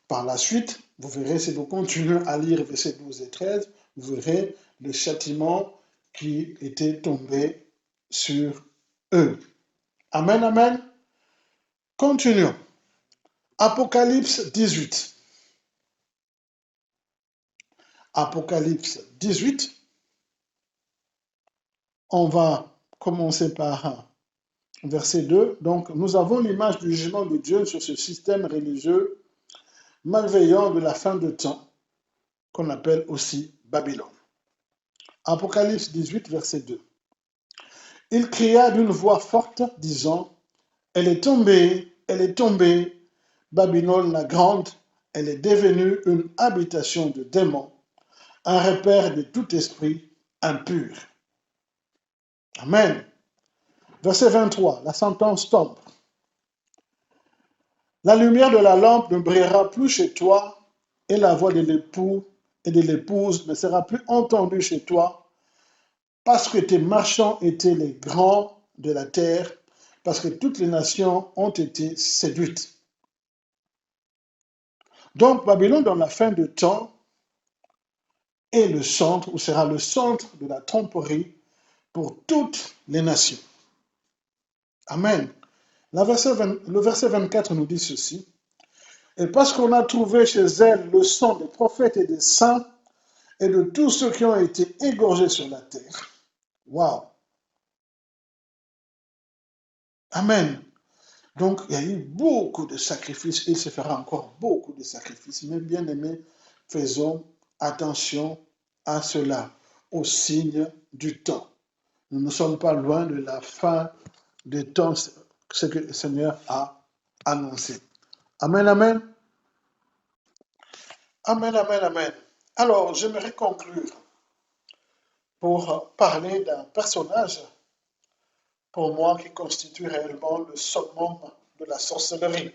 Par la suite, vous verrez, si vous continuez à lire versets 12 et 13, vous verrez le châtiment qui était tombé sur eux. Amen, amen. Continuons. Apocalypse 18. Apocalypse 18. On va commencer par verset 2. Donc, nous avons l'image du jugement de Dieu sur ce système religieux malveillant de la fin de temps, qu'on appelle aussi Babylone. Apocalypse 18, verset 2. Il cria d'une voix forte, disant, « Elle est tombée, Babylone la grande, elle est devenue une habitation de démons, un repère de tout esprit impur. Amen. Verset 23, la sentence tombe. La lumière de la lampe ne brillera plus chez toi et la voix de l'époux et de l'épouse ne sera plus entendue chez toi parce que tes marchands étaient les grands de la terre, parce que toutes les nations ont été séduites. Donc Babylone dans la fin de temps est le centre ou sera le centre de la tromperie pour toutes les nations. Amen. Le verset 24 nous dit ceci. Et parce qu'on a trouvé chez elle le sang des prophètes et des saints et de tous ceux qui ont été égorgés sur la terre. Waouh! Amen. Donc, il y a eu beaucoup de sacrifices. Il se fera encore beaucoup de sacrifices. Mais bien aimés, faisons attention à cela, au signe du temps. Nous ne sommes pas loin de la fin des temps, ce que le Seigneur a annoncé. Amen, amen. Amen, amen, amen. Alors, j'aimerais conclure pour parler d'un personnage, pour moi, qui constitue réellement le summum de la sorcellerie.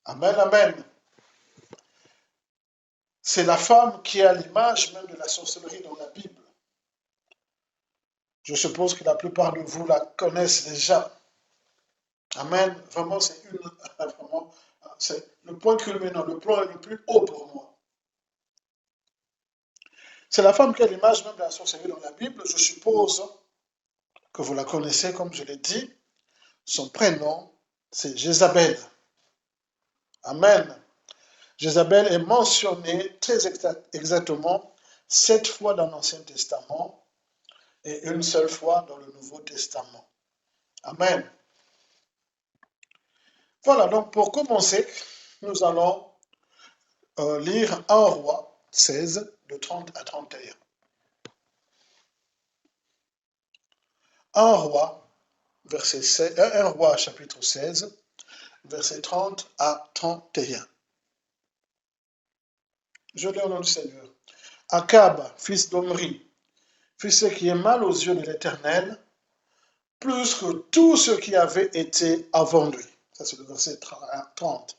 Amen, amen. C'est la femme qui a l'image même de la sorcellerie dans la Bible. Je suppose que la plupart de vous la connaissent déjà. Amen. Vraiment, c'est le point culminant, le point le plus haut pour moi. C'est la femme qui a l'image même de la sorcellerie dans la Bible. Je suppose que vous la connaissez, comme je l'ai dit. Son prénom, c'est Jézabel. Amen. Jézabel est mentionnée très exactement 7 fois dans l'Ancien Testament et une seule fois dans le Nouveau Testament. Amen. Voilà, donc pour commencer, nous allons lire 1 Roi 16, de 30 à 31. 1 Roi, chapitre 16, versets 30 à 31. Je lis au nom du Seigneur. Akab, fils d'Omri, fit ce qui est mal aux yeux de l'Éternel, plus que tout ce qui avait été avant lui. Ça, c'est le verset 30.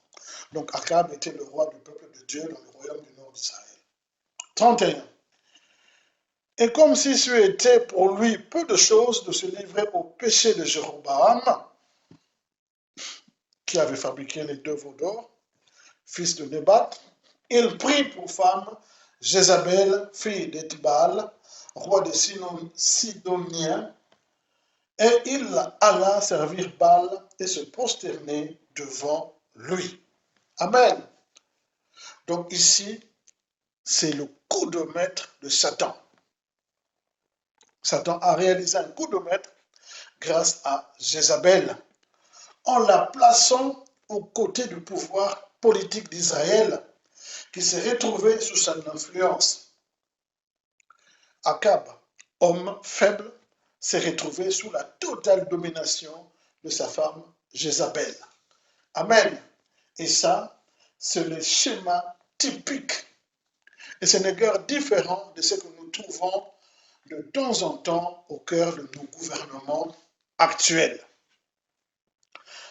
Donc, Akab était le roi du peuple de Dieu dans le royaume du nord d'Israël. 31. Et comme si ce était pour lui peu de choses de se livrer au péché de Jéroboam, qui avait fabriqué les 2 veaux d'or, fils de Nebat, il prit pour femme Jézabel, fille d'Étbal, roi des Sidoniens, et il alla servir Baal et se prosterner devant lui. Amen. Donc ici, c'est le coup de maître de Satan. Satan a réalisé un coup de maître grâce à Jézabel, en la plaçant aux côtés du pouvoir politique d'Israël, qui s'est retrouvé sous son influence. Akab, homme faible, s'est retrouvé sous la totale domination de sa femme Jézabel. Amen. Et ça, c'est le schéma typique. Et ce n'est guère différent de ce que nous trouvons de temps en temps au cœur de nos gouvernements actuels.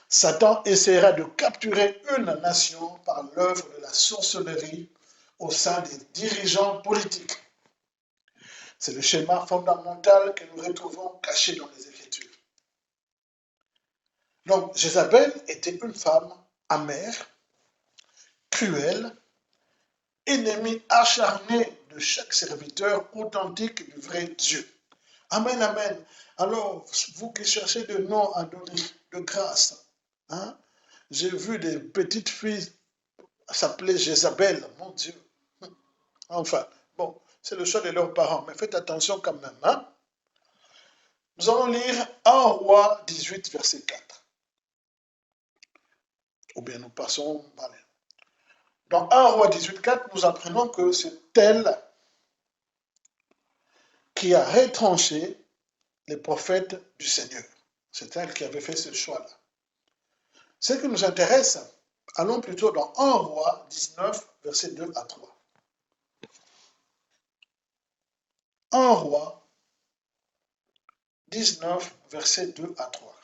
Satan essaiera de capturer une nation par l'œuvre de la sorcellerie au sein des dirigeants politiques. C'est le schéma fondamental que nous retrouvons caché dans les Écritures. Donc, Jézabel était une femme amère, cruelle, ennemie acharnée de chaque serviteur authentique du vrai Dieu. Amen, amen. Alors, vous qui cherchez des noms à donner de grâce, hein, j'ai vu des petites filles s'appeler Jézabel, mon Dieu. Enfin, bon, c'est le choix de leurs parents, mais faites attention quand même. Hein? Nous allons lire 1 Roi 18, verset 4. Ou bien nous passons. Allez. Dans 1 Roi 18, 4, nous apprenons que c'est elle qui a retranché les prophètes du Seigneur. C'est elle qui avait fait ce choix-là. Ce qui nous intéresse, allons plutôt dans 1 Roi 19, verset 2 à 3. 1 Roi 19, versets 2 à 3.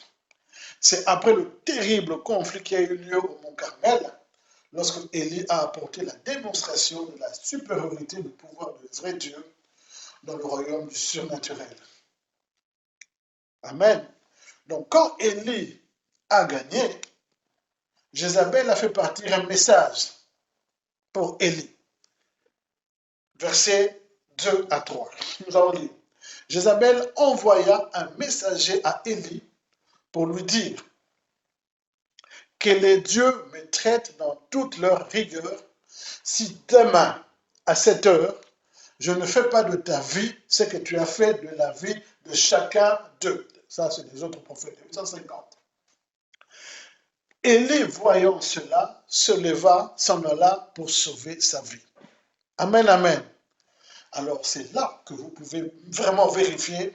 C'est après le terrible conflit qui a eu lieu au Mont Carmel, lorsque Élie a apporté la démonstration de la supériorité du pouvoir du vrai Dieu dans le royaume du surnaturel. Amen. Donc quand Élie a gagné, Jézabel a fait partir un message pour Élie. Versets 2 à 3. Nous allons lire. Jézabel envoya un messager à Élie pour lui dire que les dieux me traitent dans toute leur rigueur si demain, à cette heure, je ne fais pas de ta vie ce que tu as fait de la vie de chacun d'eux. Ça, c'est les autres prophètes, 850. Élie, voyant cela, se leva, s'en alla pour sauver sa vie. Amen, amen. Alors, c'est là que vous pouvez vraiment vérifier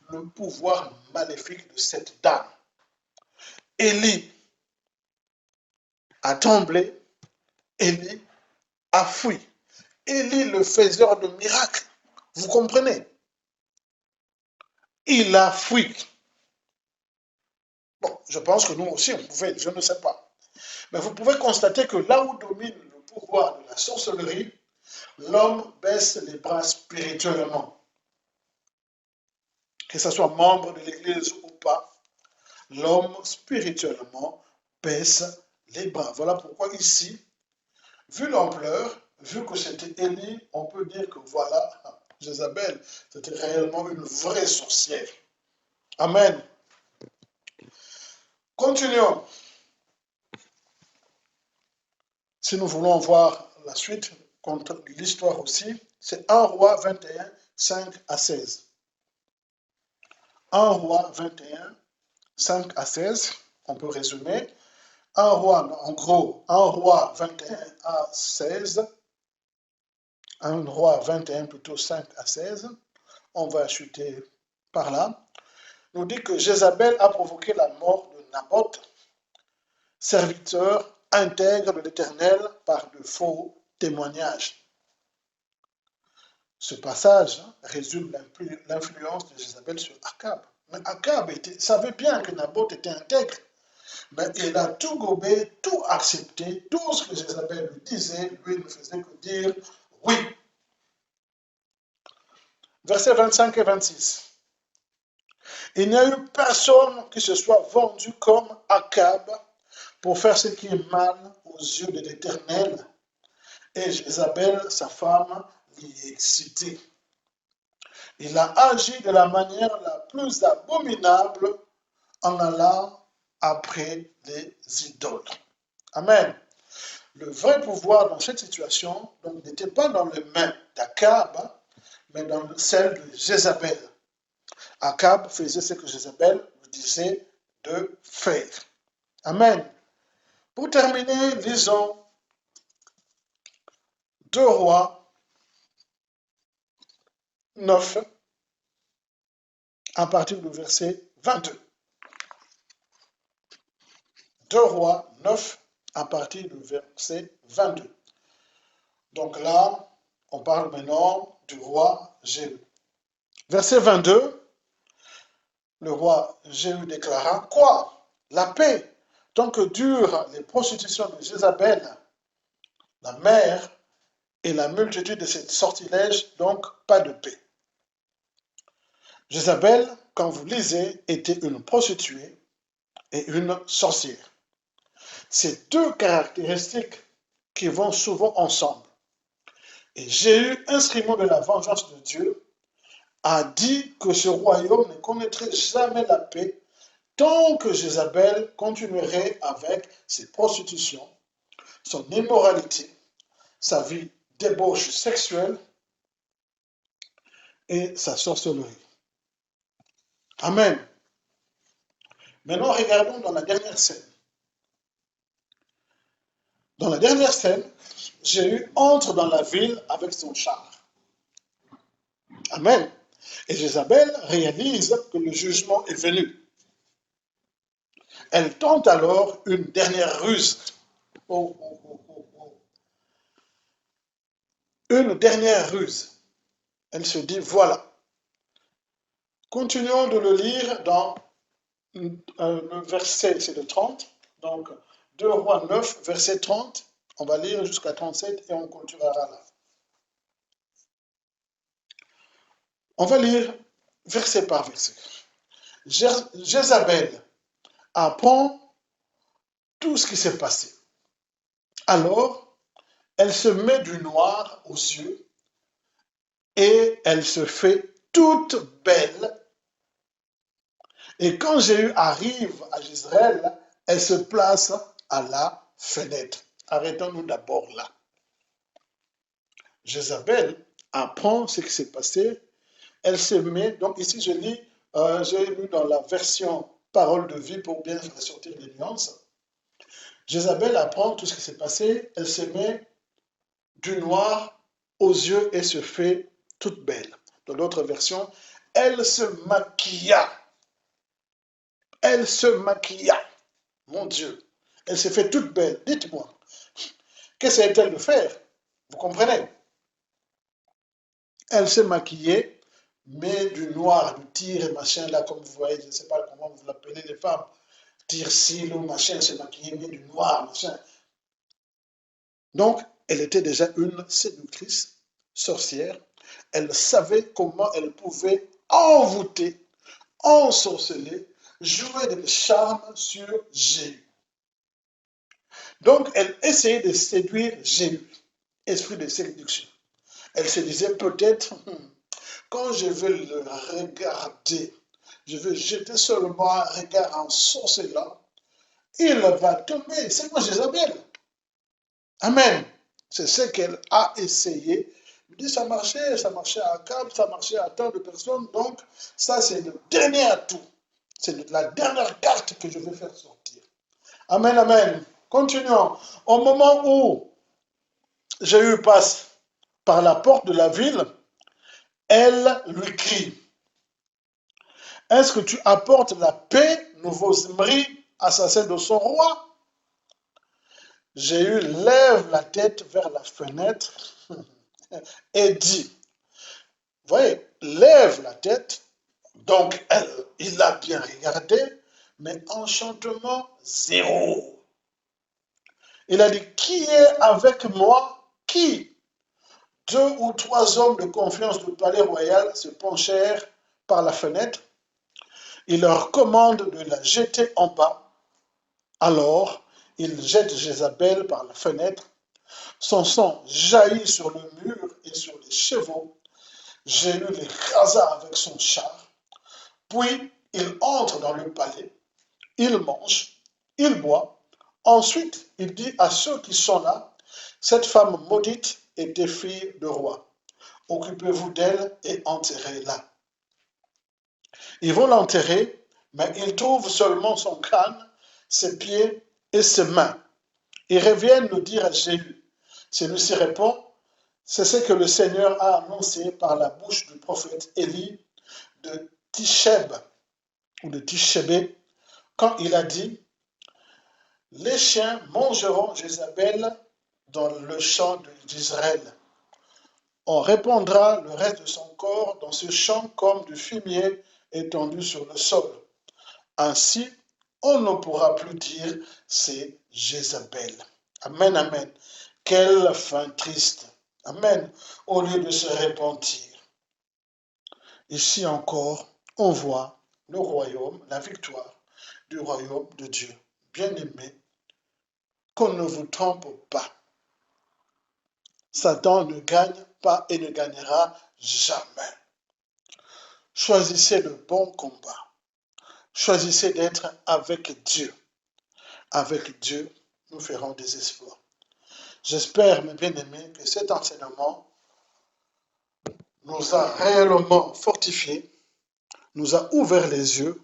le pouvoir maléfique de cette dame. Élie a tremblé, Élie a fui. Élie, le faiseur de miracles, vous comprenez? Il a fui. Bon, je pense que nous aussi, on pouvait, je ne sais pas. Mais vous pouvez constater que là où domine le pouvoir de la sorcellerie, l'homme baisse les bras spirituellement. Que ce soit membre de l'Église ou pas, l'homme spirituellement baisse les bras. Voilà pourquoi ici, vu l'ampleur, vu que c'était Élie, on peut dire que voilà, Jézabel, c'était réellement une vraie sorcière. Amen. Continuons. Si nous voulons voir la suite, contre l'histoire aussi, c'est 1 Roi 21, 5 à 16. 1 Roi 21, 5 à 16, on peut résumer. 1 Roi, en gros, 1 Roi 21 à 16, 1 Roi 21 plutôt 5 à 16, on va chuter par là, nous dit que Jézabel a provoqué la mort de Naboth, serviteur intègre de l'Éternel par de faux témoignages. Ce passage résume l'influence de Jézabel sur Akab. Mais Akab savait bien que Naboth était intègre, mais il a tout gobé, tout accepté, tout ce que Jézabel lui disait, lui ne faisait que dire oui. Versets 25 et 26. Il n'y a eu personne qui se soit vendu comme Akab pour faire ce qui est mal aux yeux de l'Éternel. Et Jézabel, sa femme, l'y est excitée. Il a agi de la manière la plus abominable en allant après les idoles. Amen. Le vrai pouvoir dans cette situation n'était pas dans les mains d'Akab, mais dans celle de Jézabel. Akab faisait ce que Jézabel lui disait de faire. Amen. Pour terminer, lisons 2 Rois 9, à partir du verset 22. 2 Rois 9, à partir du verset 22. Donc là, on parle maintenant du roi Jéhu. Verset 22, le roi Jéhu déclara, « Quoi? La paix, tant que durent les prostitutions de Jézabel, la mère et la multitude de ses sortilèges, donc pas de paix. » Jézabel, quand vous lisez, était une prostituée et une sorcière. Ces deux caractéristiques qui vont souvent ensemble. Et Jéhu, instrument de la vengeance de Dieu, a dit que ce royaume ne connaîtrait jamais la paix tant que Jézabel continuerait avec ses prostitutions, son immoralité, sa vie débauche sexuelle et sa sorcellerie. Amen. Maintenant, regardons dans la dernière scène. Dans la dernière scène, Jéhu entre dans la ville avec son char. Amen. Et Jézabel réalise que le jugement est venu. Elle tente alors une dernière ruse. Une dernière ruse. Elle se dit, voilà, Continuons de le lire dans le verset, c'est le 30. Donc, 2 Rois 9, verset 30. On va lire jusqu'à 37 et on continuera là. On va lire verset par verset. Jézabel apprend tout ce qui s'est passé. Alors, elle se met du noir aux yeux et elle se fait toute belle. Et quand Jéhu arrive à Jezreel, elle se place à la fenêtre. Arrêtons-nous d'abord là. Jézabel apprend ce qui s'est passé. Elle se met, donc ici je lis, j'ai lu dans la version parole de vie pour bien ressortir les nuances. Jézabel apprend tout ce qui s'est passé. Elle se met du noir aux yeux et se fait toute belle. Dans l'autre version, elle se maquilla. Elle se maquilla. Mon Dieu. Elle se fait toute belle. Dites-moi, qu'essaie-t-elle de faire? Vous comprenez? Elle s'est maquillée, met du noir, du tir et machin, là, comme vous voyez, je ne sais pas comment vous l'appelez les femmes. Tir cils ou machin, se maquiller, met du noir, machin. Donc, elle était déjà une séductrice, sorcière. Elle savait comment elle pouvait envoûter, ensorceler, jouer des charmes sur Jéhu. Donc, elle essayait de séduire Jéhu, esprit de séduction. Elle se disait peut-être, quand je vais le regarder, je vais jeter seulement un regard ensorcelant, il va tomber. C'est moi Jézabel. Amen. C'est ce qu'elle a essayé. Elle dit, ça marchait à Akab, ça marchait à tant de personnes. Donc, ça, c'est le dernier atout. C'est la dernière carte que je vais faire sortir. Amen, amen. Continuons. Au moment où Jéhu passe par la porte de la ville, elle lui crie, est-ce que tu apportes la paix, nouveau Zimri, assassin de son roi? Jéhu lève la tête vers la fenêtre et dit, vous voyez, lève la tête, donc il a bien regardé, mais enchantement zéro. Il a dit, qui est avec moi? Qui? 2 ou 3 hommes de confiance du palais royal se penchèrent par la fenêtre. Il leur commande de la jeter en bas. Alors, il jette Jézabel par la fenêtre. Son sang jaillit sur le mur et sur les chevaux. Jéhu l'écrasa avec son char. Puis, il entre dans le palais. Il mange, il boit. Ensuite, il dit à ceux qui sont là, cette femme maudite était fille de roi. Occupez-vous d'elle et enterrez-la. Ils vont l'enterrer, mais ils trouvent seulement son crâne, ses pieds et ses mains. Ils reviennent nous dire à Jéhu. Celui-ci répond, c'est ce que le Seigneur a annoncé par la bouche du prophète Élie de Tisheb, ou de Tishébé, quand il a dit, les chiens mangeront Jézabel dans le champ d'Israël. On répandra le reste de son corps dans ce champ comme du fumier étendu sur le sol. Ainsi, on ne pourra plus dire c'est Jézabel. Amen, amen. Quelle fin triste. Amen. Au lieu de se repentir. Ici encore, on voit le royaume, la victoire du royaume de Dieu. Bien-aimé, qu'on ne vous trompe pas. Satan ne gagne pas et ne gagnera jamais. Choisissez le bon combat. Choisissez d'être avec Dieu. Avec Dieu, nous ferons des exploits. J'espère, mes bien-aimés, que cet enseignement nous a réellement fortifiés, nous a ouvert les yeux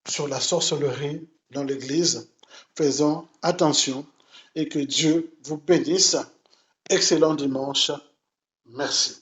sur la sorcellerie dans l'Église. Faisons attention et que Dieu vous bénisse. Excellent dimanche. Merci.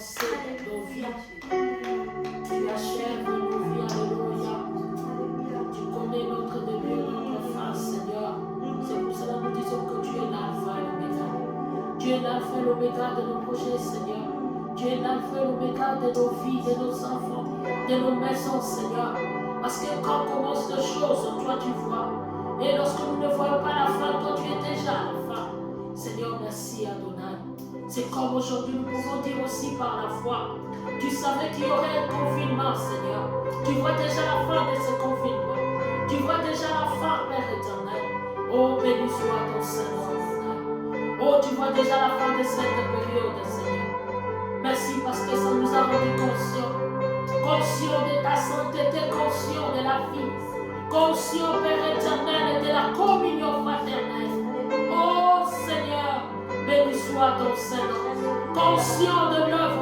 commencé nos vies. Tu achèves nos vies, alléluia. Tu connais notre début et notre fin, Seigneur. C'est pour cela que nous disons que tu es l'alpha et l'oméga. Tu es l'alpha et l'oméga de nos projets, Seigneur. Tu es l'alpha et l'oméga de nos vies, de nos enfants, de nos maisons, Seigneur. Parce que quand on commence des choses, toi tu vois. Et lorsque nous ne voyons pas la fin, toi tu es déjà à la fin. Seigneur, merci Adonai. C'est comme aujourd'hui nous pouvons dire aussi par la foi. Tu savais qu'il y aurait un confinement, Seigneur. Tu vois déjà la fin de ce confinement. Tu vois déjà la fin, Père éternel. Oh, béni soit ton Seigneur. Oh, tu vois déjà la fin de cette période, Seigneur. Merci parce que ça nous a rendu conscients. Conscients de ta sainteté, conscients de la vie. Conscients, Père éternel, de la communion fraternelle. Oh, Seigneur, béni soit ton Seigneur. Conscients de l'œuvre